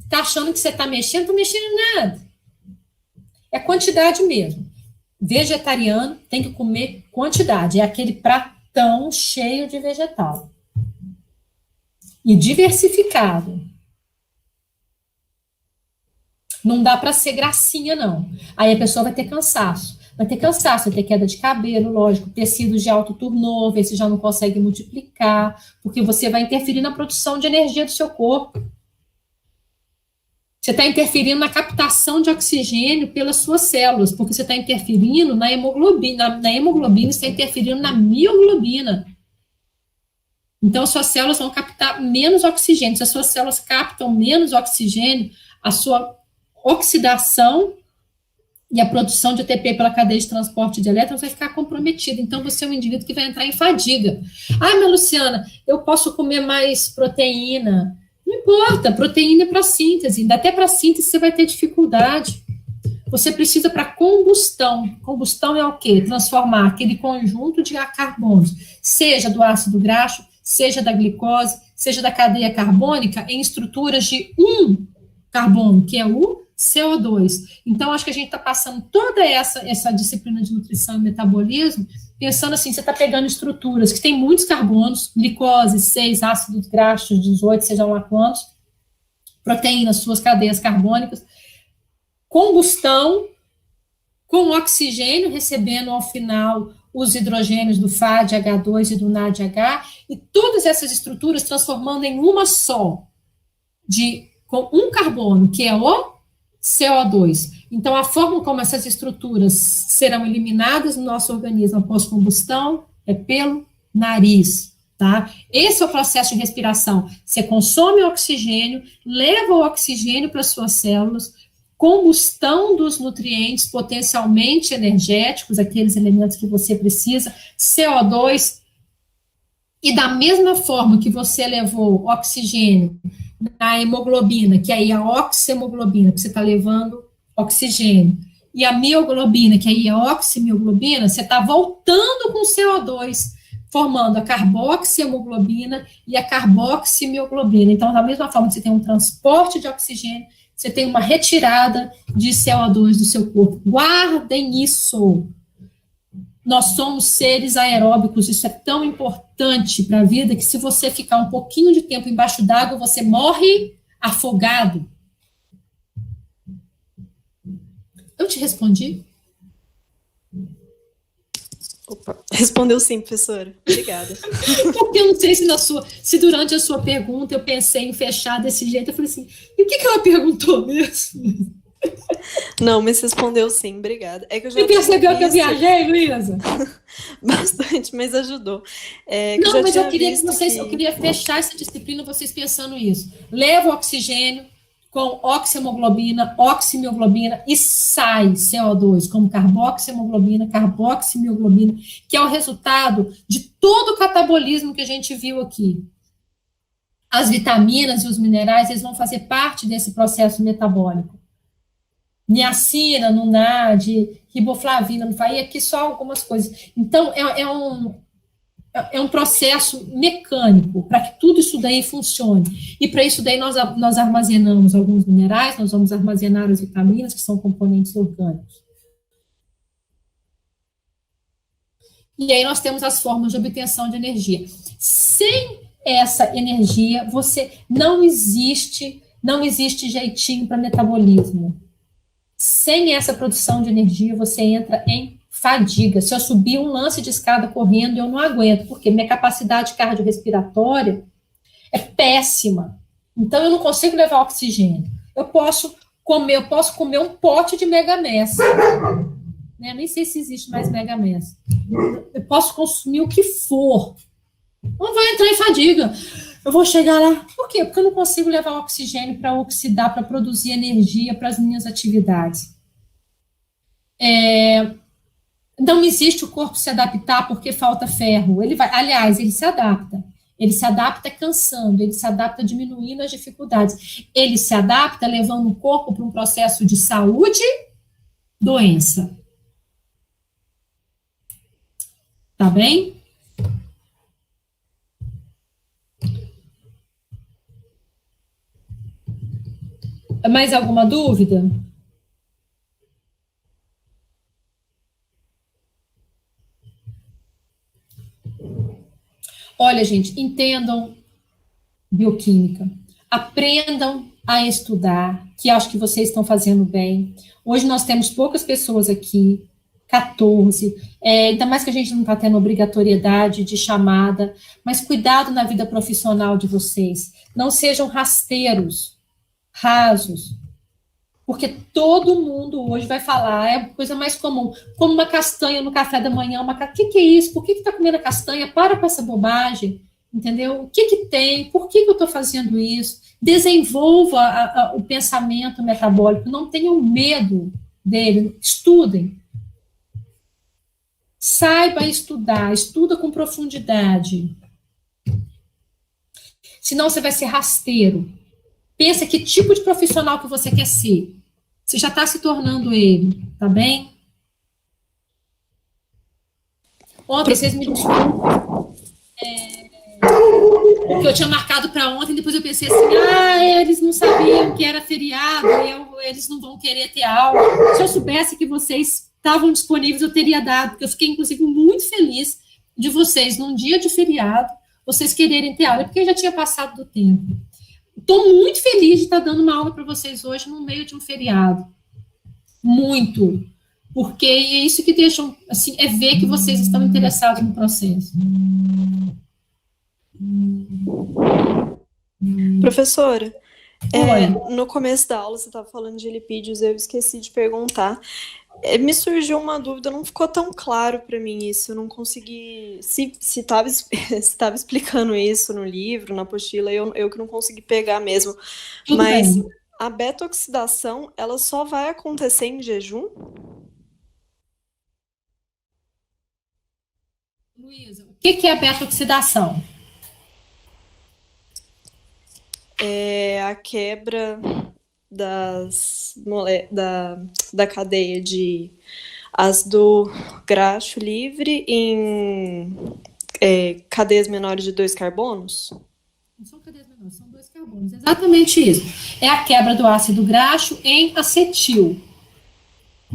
Tá achando que você tá mexendo, não mexendo em nada. É quantidade mesmo. Vegetariano tem que comer quantidade, é aquele pratão cheio de vegetal. E diversificado. Não dá para ser gracinha, não. Aí a pessoa vai ter cansaço. Vai ter queda de cabelo, lógico, tecidos de alto turnover, você já não consegue multiplicar, porque você vai interferir na produção de energia do seu corpo. Você está interferindo na captação de oxigênio pelas suas células, porque você está interferindo na hemoglobina. Na hemoglobina, você está interferindo na mioglobina. Então, suas células vão captar menos oxigênio. Se as suas células captam menos oxigênio, a sua oxidação e a produção de ATP pela cadeia de transporte de elétrons vai ficar comprometida. Então, você é um indivíduo que vai entrar em fadiga. Mas Luciana, eu posso comer mais proteína. Não importa, proteína é para síntese. Até para síntese você vai ter dificuldade. Você precisa para combustão. Combustão é o quê? Transformar aquele conjunto de carbonos, seja do ácido graxo, seja da glicose, seja da cadeia carbônica, em estruturas de um carbono, que é o CO2. Então, acho que a gente está passando toda essa disciplina de nutrição e metabolismo, pensando assim, você está pegando estruturas que têm muitos carbonos, glicose, 6, ácidos graxos, 18, seja lá quantos, proteínas, suas cadeias carbônicas, combustão, com oxigênio, recebendo ao final os hidrogênios do FAD, H2 e do NADH, e todas essas estruturas transformando em uma só, com um carbono, que é o CO2. Então, a forma como essas estruturas serão eliminadas no nosso organismo após combustão é pelo nariz, tá? Esse é o processo de respiração. Você consome oxigênio, leva o oxigênio para as suas células, combustão dos nutrientes potencialmente energéticos, aqueles elementos que você precisa, CO2, e da mesma forma que você levou oxigênio na hemoglobina, que aí é a oxihemoglobina, que você está levando oxigênio, e a mioglobina, que aí é a oximioglobina, você está voltando com CO2, formando a carboxihemoglobina e a carboximioglobina. Então, da mesma forma que você tem um transporte de oxigênio, você tem uma retirada de CO2 do seu corpo. Guardem isso. Nós somos seres aeróbicos, isso é tão importante para a vida que se você ficar um pouquinho de tempo embaixo d'água, você morre afogado. Eu te respondi?
Opa, respondeu sim, professora. Obrigada.
Porque eu não sei se durante a sua pergunta eu pensei em fechar desse jeito. Eu falei assim, e o que ela perguntou mesmo?
Não, mas respondeu sim, obrigada. É que eu já
Você percebeu que eu
visto
viajei, Luísa?
bastante, mas ajudou.
Não, mas eu queria que vocês, eu queria fechar essa disciplina vocês pensando isso. Leva o oxigênio com oxihemoglobina, oximioglobina e sai CO2 como carboxihemoglobina, carboximioglobina, que é o resultado de todo o catabolismo que a gente viu aqui. As vitaminas e os minerais, eles vão fazer parte desse processo metabólico. Niacina, no NAD, riboflavina, no FAI, aqui só algumas coisas. Então, é um processo mecânico para que tudo isso daí funcione. E para isso daí nós armazenamos alguns minerais, nós vamos armazenar as vitaminas, que são componentes orgânicos. E aí nós temos as formas de obtenção de energia. Sem essa energia, não existe jeitinho para metabolismo. Sem essa produção de energia, você entra em fadiga. Se eu subir um lance de escada correndo, eu não aguento, porque minha capacidade cardiorrespiratória é péssima. Então, eu não consigo levar oxigênio. Eu posso comer um pote de Megamess. Né? Nem sei se existe mais Megamess. Eu posso consumir o que for. Não vai entrar em fadiga. Eu vou chegar lá. Por quê? Porque eu não consigo levar oxigênio para oxidar, para produzir energia para as minhas atividades. Não existe o corpo se adaptar porque falta ferro. Aliás, ele se adapta. Ele se adapta cansando, ele se adapta diminuindo as dificuldades. Ele se adapta levando o corpo para um processo de saúde, doença. Tá bem? Mais alguma dúvida? Olha, gente, entendam bioquímica. Aprendam a estudar, que acho que vocês estão fazendo bem. Hoje nós temos poucas pessoas aqui, 14, ainda mais que a gente não está tendo obrigatoriedade de chamada, mas cuidado na vida profissional de vocês. Não sejam rasteiros, rasos, porque todo mundo hoje vai falar, é a coisa mais comum, como uma castanha no café da manhã, o que é isso? Por que está comendo a castanha? Para com essa bobagem, entendeu? O que tem? Por que eu estou fazendo isso? Desenvolva o pensamento metabólico, não tenham medo dele, estudem. Saiba estudar, estuda com profundidade. Senão você vai ser rasteiro. Pensa que tipo de profissional que você quer ser. Você já está se tornando ele, tá bem? Ontem, vocês me desculpem. que eu tinha marcado para ontem, depois eu pensei assim, eles não sabiam que era feriado, eles não vão querer ter aula. Se eu soubesse que vocês estavam disponíveis, eu teria dado, porque eu fiquei, inclusive, muito feliz de vocês, num dia de feriado, vocês quererem ter aula, porque já tinha passado do tempo. Estou muito feliz de estar dando uma aula para vocês hoje, no meio de um feriado. Muito. Porque é isso que deixam, assim, é ver que vocês estão interessados no processo.
Professora, no começo da aula você estava falando de lipídios, eu esqueci de perguntar. Me surgiu uma dúvida, não ficou tão claro para mim isso, eu não consegui, se estava explicando isso no livro, na apostila, eu que não consegui pegar mesmo.
Tudo
Mas
bem.
a beta-oxidação, ela só vai acontecer em jejum?
Luísa, o que é a beta-oxidação?
É a quebra da cadeia de ácido graxo livre em cadeias menores de 2 carbonos?
Não são cadeias menores, são 2 carbonos. Exatamente isso. É a quebra do ácido graxo em acetil.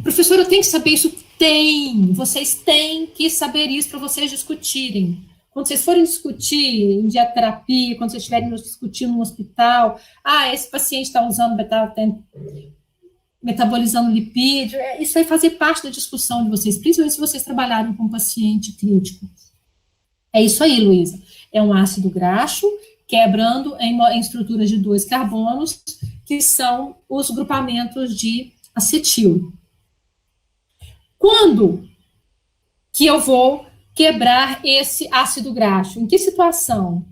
Professora, eu tenho que saber isso? Tem. Vocês têm que saber isso para vocês discutirem. Quando vocês forem discutir em diaterapia, quando vocês estiverem discutindo no hospital, esse paciente está usando metabolizando lipídio, isso vai fazer parte da discussão de vocês, principalmente se vocês trabalharem com um paciente crítico. É isso aí, Luísa. É um ácido graxo quebrando em estruturas de 2 carbonos, que são os grupamentos de acetil. Quando que eu vou quebrar esse ácido graxo? Em que situação?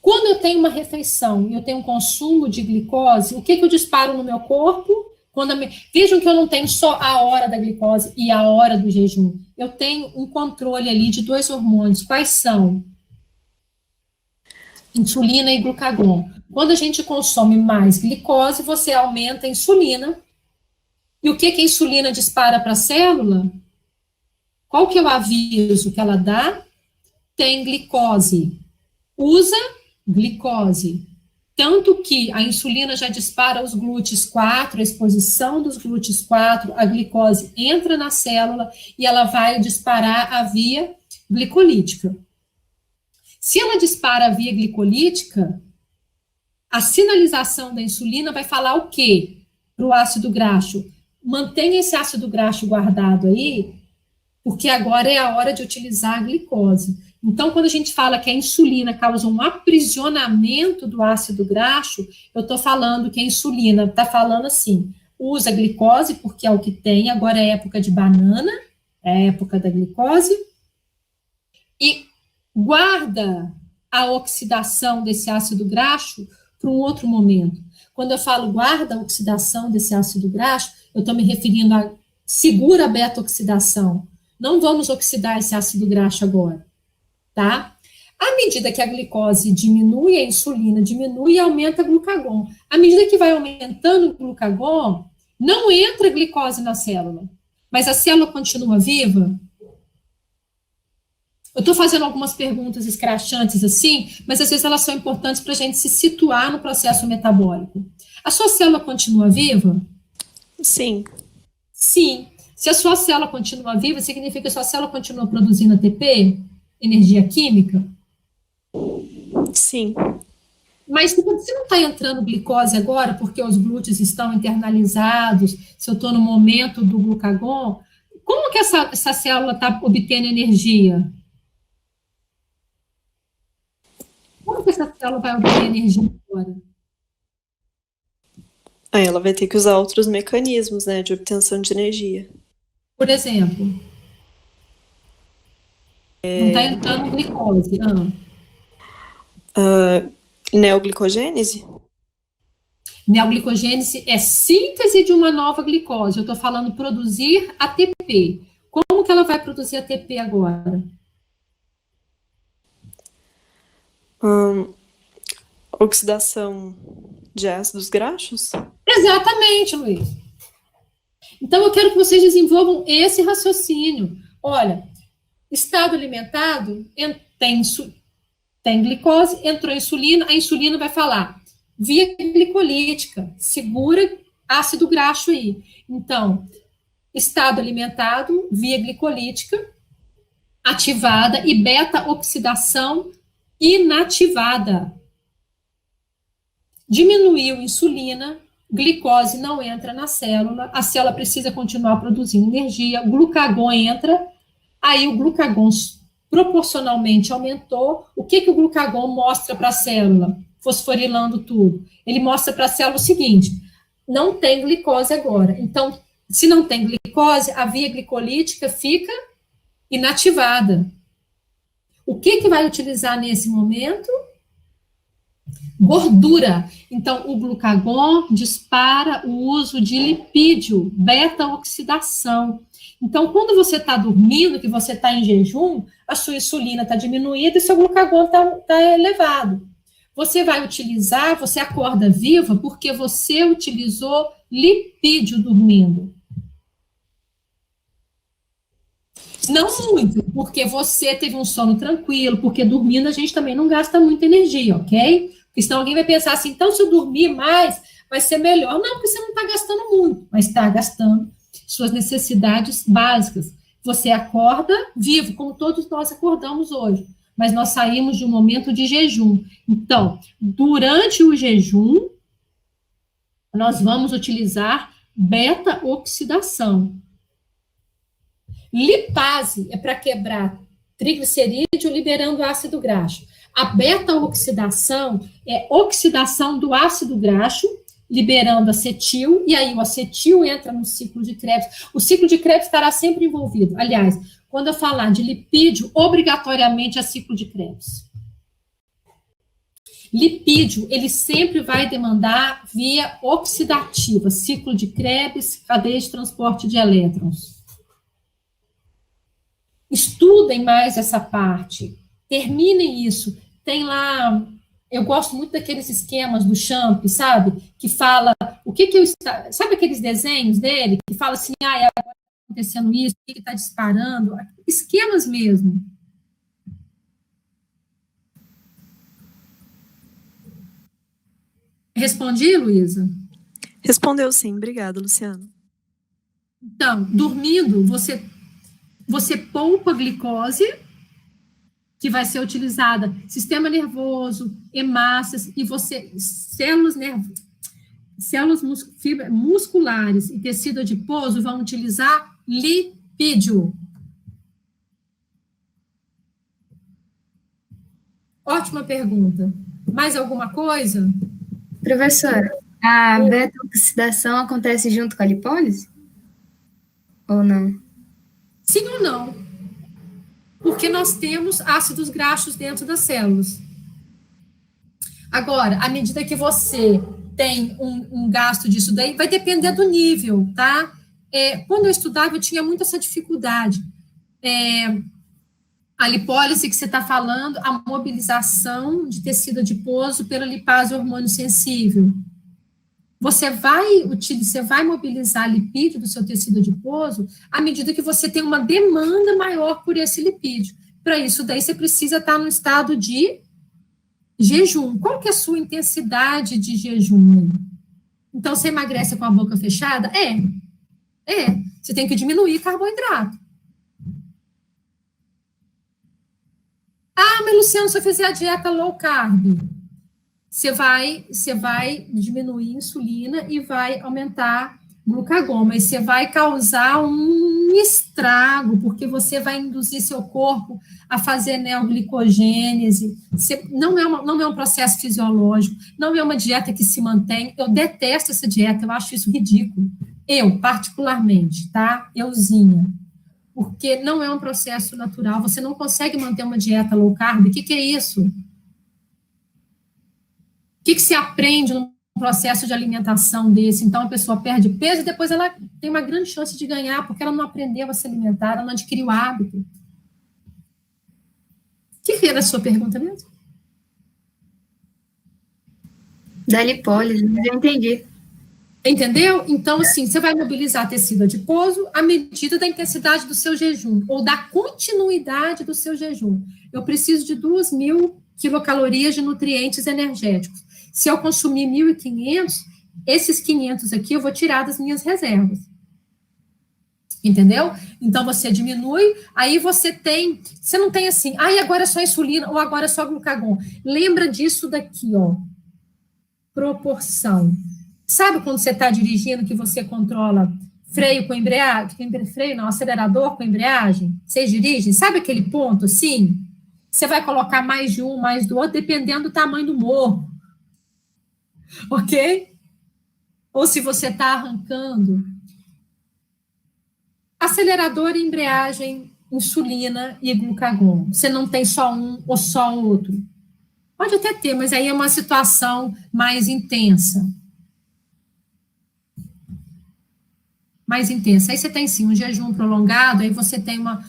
Quando eu tenho uma refeição e eu tenho um consumo de glicose, o que eu disparo no meu corpo? Vejam que eu não tenho só a hora da glicose e a hora do jejum. Eu tenho um controle ali de 2 hormônios. Quais são? Insulina e glucagon. Quando a gente consome mais glicose, você aumenta a insulina. E o que a insulina dispara para a célula? Qual que é o aviso que ela dá? Tem glicose. Usa glicose. Tanto que a insulina já dispara os glúteos 4, a exposição dos glúteos 4, a glicose entra na célula e ela vai disparar a via glicolítica. Se ela dispara a via glicolítica, a sinalização da insulina vai falar o quê? Para o ácido graxo. Mantenha esse ácido graxo guardado aí, porque agora é a hora de utilizar a glicose. Então, quando a gente fala que a insulina causa um aprisionamento do ácido graxo, eu estou falando que a insulina está falando assim, usa a glicose, porque é o que tem, agora é época de banana, é a época da glicose, e guarda a oxidação desse ácido graxo para um outro momento. Quando eu falo guarda a oxidação desse ácido graxo, eu estou me referindo a segura a beta-oxidação. Não vamos oxidar esse ácido graxo agora, tá? À medida que a glicose diminui, a insulina diminui e aumenta a glucagon. À medida que vai aumentando o glucagon, não entra glicose na célula, mas a célula continua viva. Eu estou fazendo algumas perguntas escrachantes assim, mas às vezes elas são importantes para a gente se situar no processo metabólico. A sua célula continua viva?
Sim.
Sim. Se a sua célula continua viva, significa que a sua célula continua produzindo ATP, energia química?
Sim.
Mas se não está entrando glicose agora, porque os glúteos estão internalizados, se eu estou no momento do glucagon, como que essa célula está obtendo energia? Como que essa célula vai obter energia agora?
Aí ela vai ter que usar outros mecanismos, né, de obtenção de energia.
Por exemplo, não está entrando glicose.
Neoglicogênese?
Neoglicogênese é síntese de uma nova glicose. Eu estou falando produzir ATP. Como que ela vai produzir ATP agora?
Oxidação de ácidos graxos?
Exatamente, Luiz. Então, eu quero que vocês desenvolvam esse raciocínio. Olha, Estado alimentado, tem glicose, entrou insulina, a insulina vai falar, via glicolítica, segura ácido graxo aí. Então, estado alimentado, via glicolítica, ativada, e beta-oxidação inativada. Diminuiu insulina, glicose não entra na célula, a célula precisa continuar produzindo energia, glucagon entra, aí o glucagon proporcionalmente aumentou. O que o glucagon mostra para a célula? Fosforilando tudo. Ele mostra para a célula o seguinte, não tem glicose agora. Então, se não tem glicose, a via glicolítica fica inativada. O que vai utilizar nesse momento? Gordura. Então, o glucagon dispara o uso de lipídio, beta-oxidação. Então, quando você está dormindo, que você está em jejum, a sua insulina está diminuída e seu glucagon está elevado. Você vai utilizar, você acorda viva porque você utilizou lipídio dormindo. Não muito, porque você teve um sono tranquilo, porque dormindo a gente também não gasta muita energia, ok? Porque senão alguém vai pensar assim, então se eu dormir mais, vai ser melhor. Não, porque você não está gastando muito, mas está gastando suas necessidades básicas. Você acorda vivo, como todos nós acordamos hoje, mas nós saímos de um momento de jejum. Então, durante o jejum, nós vamos utilizar beta-oxidação. Lipase é para quebrar triglicerídeo liberando ácido graxo. A beta-oxidação é oxidação do ácido graxo, liberando acetil, e aí o acetil entra no ciclo de Krebs. O ciclo de Krebs estará sempre envolvido. Aliás, quando eu falar de lipídio, obrigatoriamente é ciclo de Krebs. Lipídio, ele sempre vai demandar via oxidativa, ciclo de Krebs, cadeia de transporte de elétrons. Estudem mais essa parte, terminem isso. Tem lá, eu gosto muito daqueles esquemas do Champ, sabe? Que fala, o que eu... Sabe aqueles desenhos dele? Que fala assim, agora está acontecendo isso, o que está disparando? Esquemas mesmo. Respondi, Luísa?
Respondeu sim, obrigada, Luciana.
Então, dormindo, você poupa glicose, que vai ser utilizada sistema nervoso, hemácias, e células musculares e tecido adiposo vão utilizar lipídio. Ótima pergunta. Mais alguma coisa?
Professora, a beta-oxidação acontece junto com a lipólise? Ou não?
Sim ou não? Porque nós temos ácidos graxos dentro das células. Agora, à medida que você tem um gasto disso daí, vai depender do nível, tá? Quando eu estudava, eu tinha muito essa dificuldade. A lipólise que você está falando, a mobilização de tecido adiposo pela lipase hormônio sensível. Você vai mobilizar lipídio do seu tecido adiposo à medida que você tem uma demanda maior por esse lipídio. Para isso, daí você precisa estar no estado de jejum. Qual que é a sua intensidade de jejum? Então, você emagrece com a boca fechada? Você tem que diminuir carboidrato. Mas Luciano, se eu fizer a dieta low carb, você vai diminuir a insulina e vai aumentar glucagon, mas você vai causar um estrago, porque você vai induzir seu corpo a fazer neoglicogênese. Não é um processo fisiológico, não é uma dieta que se mantém. Eu detesto essa dieta, eu acho isso ridículo. Eu, particularmente, tá? Euzinha. Porque não é um processo natural, você não consegue manter uma dieta low carb. O que é isso? O que se aprende num processo de alimentação desse? Então, a pessoa perde peso e depois ela tem uma grande chance de ganhar, porque ela não aprendeu a se alimentar, ela não adquiriu o hábito. O que era a sua pergunta mesmo?
Da lipólise, eu entendi.
Entendeu? Então, assim, você vai mobilizar tecido adiposo à medida da intensidade do seu jejum, ou da continuidade do seu jejum. Eu preciso de 2.000 quilocalorias de nutrientes energéticos. Se eu consumir 1.500, esses 500 aqui eu vou tirar das minhas reservas. Entendeu? Então, você diminui, aí você não tem assim, agora é só insulina, ou agora é só glucagon. Lembra disso daqui, ó, proporção. Sabe quando você está dirigindo que você controla freio com embreagem, acelerador com embreagem? Vocês dirigem? Sabe aquele ponto assim? Você vai colocar mais de um, mais do outro, dependendo do tamanho do morro. Ok? Ou se você está arrancando. Acelerador, embreagem, insulina e glucagon. Você não tem só um ou só outro. Pode até ter, mas aí é uma situação mais intensa. Mais intensa. Aí você tem, sim, um jejum prolongado, aí você tem uma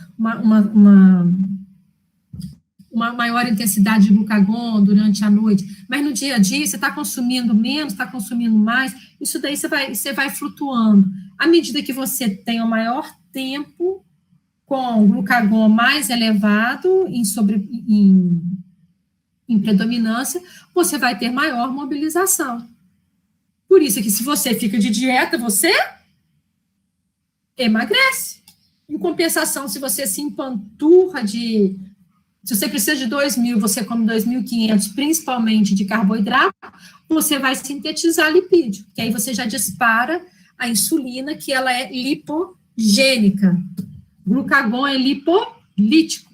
maior intensidade de glucagon durante a noite. Mas no dia a dia, você está consumindo menos, está consumindo mais, isso daí você vai flutuando. À medida que você tem o maior tempo com glucagon mais elevado em predominância, você vai ter maior mobilização. Por isso que se você fica de dieta, você emagrece. Em compensação, se você se empanturra se você precisa de 2.000, você come 2.500, principalmente de carboidrato, você vai sintetizar lipídio, que aí você já dispara a insulina, que ela é lipogênica. Glucagon é lipolítico.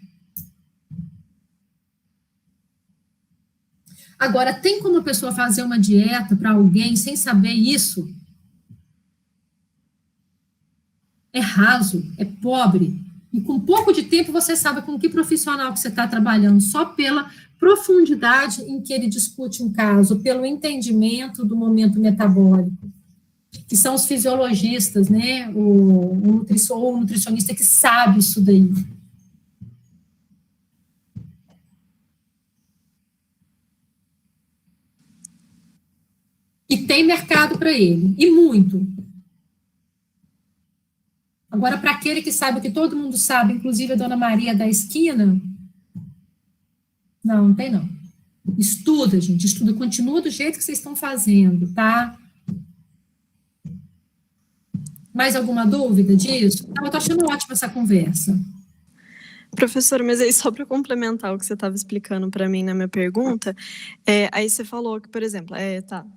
Agora, tem como a pessoa fazer uma dieta para alguém sem saber isso? É raso, é pobre. E com pouco de tempo você sabe com que profissional que você está trabalhando, só pela profundidade em que ele discute um caso, pelo entendimento do momento metabólico, que são os fisiologistas, né, o nutricionista que sabe isso daí. E tem mercado para ele, e muito. Agora, para aquele que sabe o que todo mundo sabe, inclusive a dona Maria da esquina, não tem não. Estuda, gente, estuda, continua do jeito que vocês estão fazendo, tá? Mais alguma dúvida disso? Eu estou achando ótima essa conversa.
Professora, mas aí só para complementar o que você estava explicando para mim na minha pergunta, aí você falou que, por exemplo,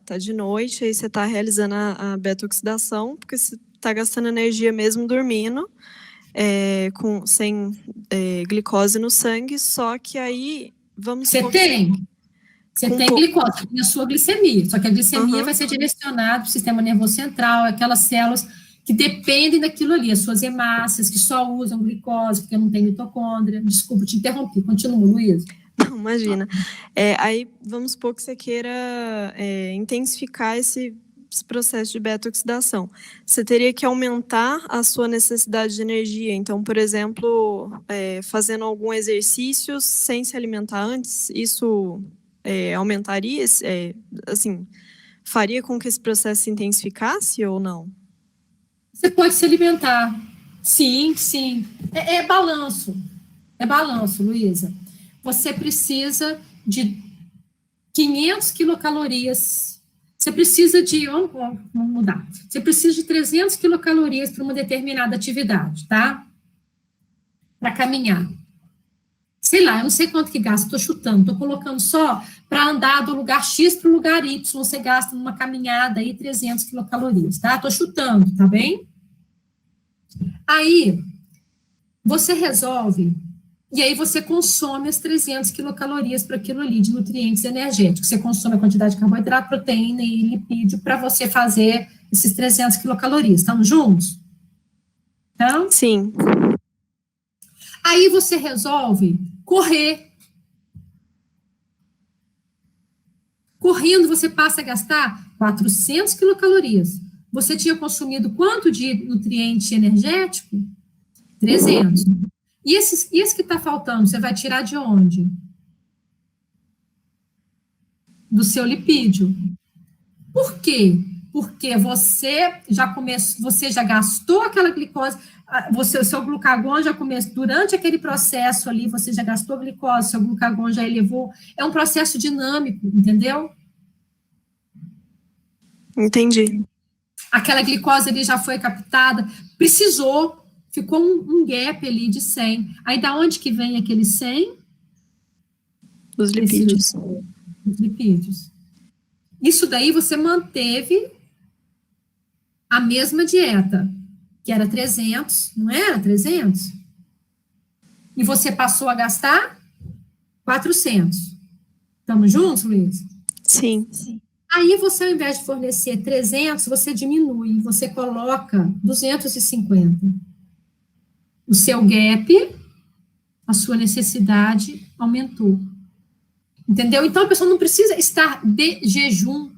tá de noite, aí você está realizando a beta-oxidação, porque você está gastando energia mesmo dormindo, sem glicose no sangue, só que aí vamos...
Você tem glicose, tem a sua glicemia, só que a glicemia vai ser direcionada para o sistema nervoso central, aquelas células que dependem daquilo ali, as suas hemácias, que só usam glicose, porque não tem mitocôndria. Desculpa, te interrompi. Continua, Luísa.
Não, imagina. Aí, vamos supor que você queira intensificar esse processo de beta-oxidação. Você teria que aumentar a sua necessidade de energia. Então, por exemplo, fazendo algum exercício sem se alimentar antes, isso aumentaria, assim, faria com que esse processo se intensificasse ou não?
Você pode se alimentar. Sim, sim. É balanço. É balanço, Luísa. Você precisa de 500 quilocalorias. Você precisa de... Vamos mudar. Você precisa de 300 quilocalorias para uma determinada atividade, tá? Para caminhar. Sei lá, eu não sei quanto que gasta, estou chutando, estou colocando só para andar do lugar X para o lugar Y, você gasta numa caminhada aí 300 quilocalorias, tá? Estou chutando, tá bem? Aí, você resolve, e aí você consome as 300 quilocalorias para aquilo ali de nutrientes energéticos. Você consome a quantidade de carboidrato, proteína e lipídio para você fazer esses 300 quilocalorias. Estamos juntos? Então?
Sim.
Aí você resolve correr. Correndo, você passa a gastar 400 quilocalorias. Você tinha consumido quanto de nutriente energético? 300. E esse que está faltando, você vai tirar de onde? Do seu lipídio. Por quê? Porque você já gastou aquela glicose, o seu glucagon já começou, durante aquele processo ali, você já gastou glicose, seu glucagon já elevou, é um processo dinâmico, entendeu?
Entendi.
Aquela glicose ali já foi captada, precisou, ficou um gap ali de 100. Aí, da onde que vem aquele 100?
Os lipídios.
Os lipídios. Isso daí você manteve a mesma dieta, que era 300, não era 300? E você passou a gastar 400. Estamos juntos, Luiz?
Sim.
Aí você, ao invés de fornecer 300, você diminui, você coloca 250. O seu gap, a sua necessidade aumentou. Entendeu? Então, a pessoa não precisa estar de jejum,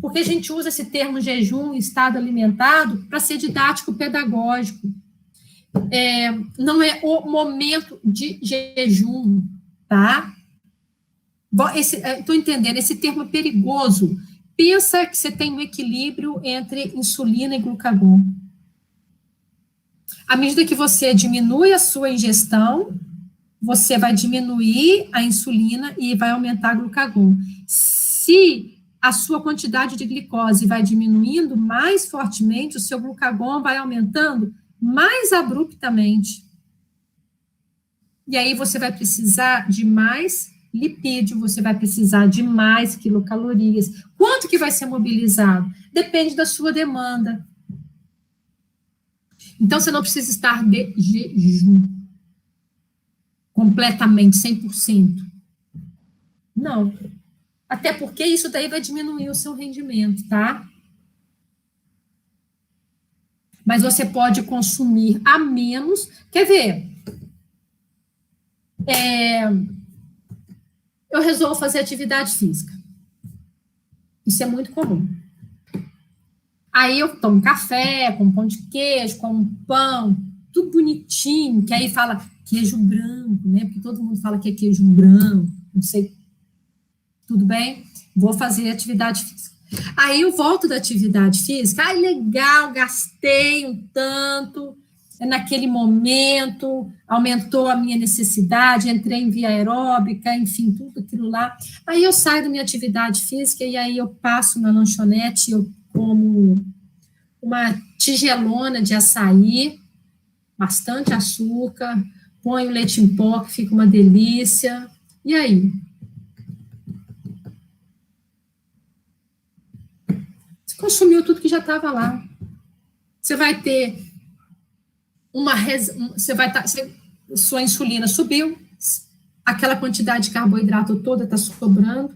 porque a gente usa esse termo jejum, estado alimentado, para ser didático pedagógico. Não é o momento de jejum, tá? Estou entendendo, esse termo é perigoso. Pensa que você tem um equilíbrio entre insulina e glucagon. À medida que você diminui a sua ingestão, você vai diminuir a insulina e vai aumentar a glucagon. Se a sua quantidade de glicose vai diminuindo mais fortemente, o seu glucagon vai aumentando mais abruptamente. E aí você vai precisar de mais lipídio, você vai precisar de mais quilocalorias. Quanto que vai ser mobilizado? Depende da sua demanda. Então, você não precisa estar de jejum completamente, 100%. Não. Até porque isso daí vai diminuir o seu rendimento, tá? Mas você pode consumir a menos. Quer ver? Eu resolvo fazer atividade física. Isso é muito comum. Aí eu tomo café, com pão de queijo, com pão, tudo bonitinho, que aí fala queijo branco, né? Porque todo mundo fala que é queijo branco, não sei. Tudo bem? Vou fazer atividade física. Aí eu volto da atividade física, legal, gastei um tanto, naquele momento, aumentou a minha necessidade, entrei em via aeróbica, enfim, tudo aquilo lá. Aí eu saio da minha atividade física e aí eu passo na lanchonete, eu como uma tigelona de açaí, bastante açúcar, ponho leite em pó, que fica uma delícia. E aí? Você consumiu tudo que já estava lá. Você vai ter sua insulina subiu, aquela quantidade de carboidrato toda está sobrando,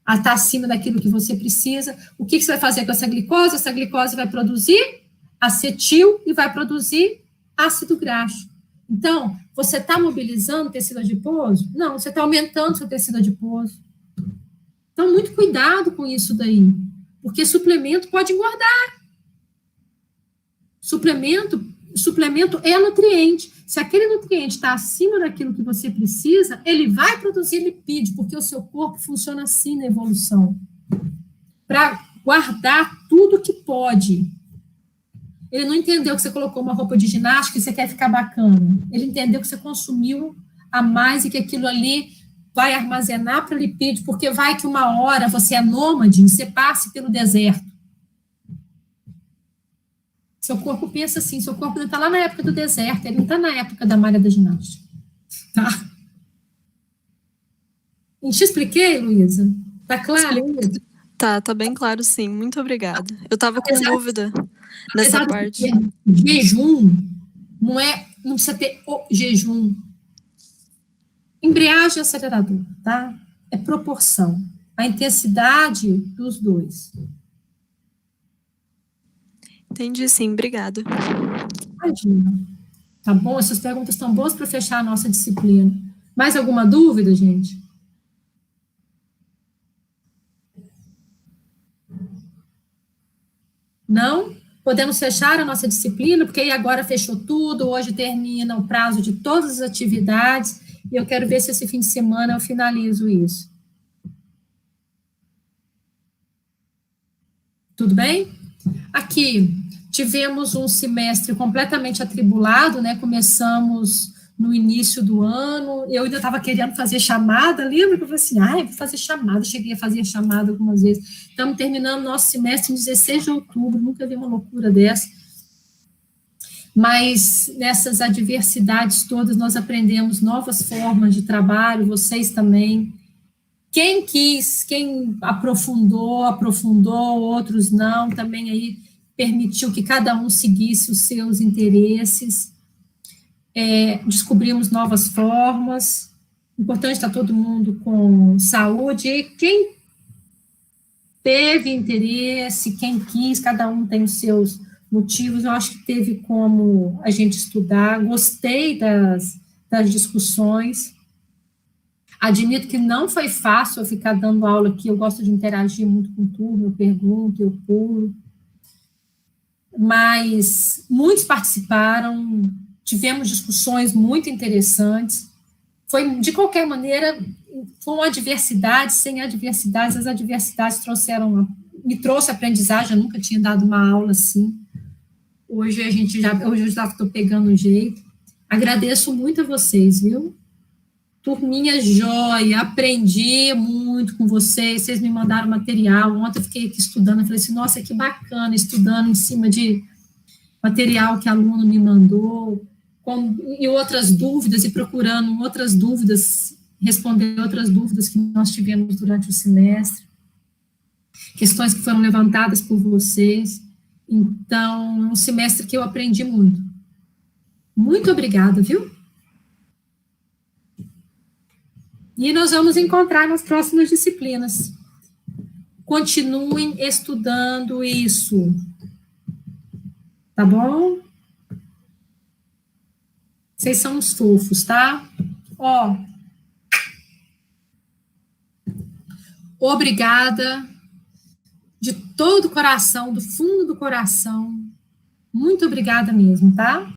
está acima daquilo que você precisa. O que você vai fazer com essa glicose? Essa glicose vai produzir acetil e vai produzir ácido graxo. Então, você está mobilizando tecido adiposo? Não, você está aumentando seu tecido adiposo. Então, muito cuidado com isso daí, porque suplemento pode engordar. Suplemento é nutriente. Se aquele nutriente está acima daquilo que você precisa, ele vai produzir lipídio, porque o seu corpo funciona assim na evolução, para guardar tudo que pode. Ele não entendeu que você colocou uma roupa de ginástica e você quer ficar bacana. Ele entendeu que você consumiu a mais e que aquilo ali vai armazenar para lipídio, porque vai que uma hora você é nômade, você passe pelo deserto. Seu corpo pensa assim, seu corpo está lá na época do deserto, ele não está na época da malha da ginástica. Tá? Te expliquei, Luísa? Tá claro?
Tá bem claro, sim. Muito obrigada. Eu estava com dúvida nessa parte.
Jejum não precisa ter o jejum. Embreagem acelerador, tá? É proporção. A intensidade dos dois.
Entendi, sim. Obrigada.
Imagina. Tá bom? Essas perguntas estão boas para fechar a nossa disciplina. Mais alguma dúvida, gente? Não? Podemos fechar a nossa disciplina, porque aí agora fechou tudo, hoje termina o prazo de todas as atividades, e eu quero ver se esse fim de semana eu finalizo isso. Tudo bem? Aqui, tivemos um semestre completamente atribulado, né? Começamos no início do ano, eu ainda estava querendo fazer chamada, lembra que eu falei assim, vou fazer chamada, cheguei a fazer chamada algumas vezes. Estamos terminando nosso semestre em 16 de outubro, nunca vi uma loucura dessa. Mas nessas adversidades todas nós aprendemos novas formas de trabalho, vocês também. Quem quis, quem aprofundou, outros não, também aí permitiu que cada um seguisse os seus interesses. Descobrimos novas formas. Importante estar todo mundo com saúde. E quem teve interesse, quem quis, cada um tem os seus motivos. Eu acho que teve como a gente estudar. Gostei das discussões. Admito que não foi fácil eu ficar dando aula aqui, eu gosto de interagir muito com turma, eu pergunto, eu pulo, mas muitos participaram, tivemos discussões muito interessantes, de qualquer maneira, com adversidades, sem adversidades, as adversidades me trouxe aprendizagem, eu nunca tinha dado uma aula assim, hoje eu já estou pegando o jeito, agradeço muito a vocês, viu? Turminha joia, aprendi muito com vocês me mandaram material, ontem eu fiquei aqui estudando, eu falei assim, nossa, que bacana, estudando em cima de material que aluno me mandou, e outras dúvidas, e procurando outras dúvidas, responder outras dúvidas que nós tivemos durante o semestre, questões que foram levantadas por vocês, então, é um semestre que eu aprendi muito. Muito obrigada, viu? E nós vamos encontrar nas próximas disciplinas. Continuem estudando isso. Tá bom? Vocês são uns fofos, tá? Obrigada de todo o coração, do fundo do coração. Muito obrigada mesmo, tá?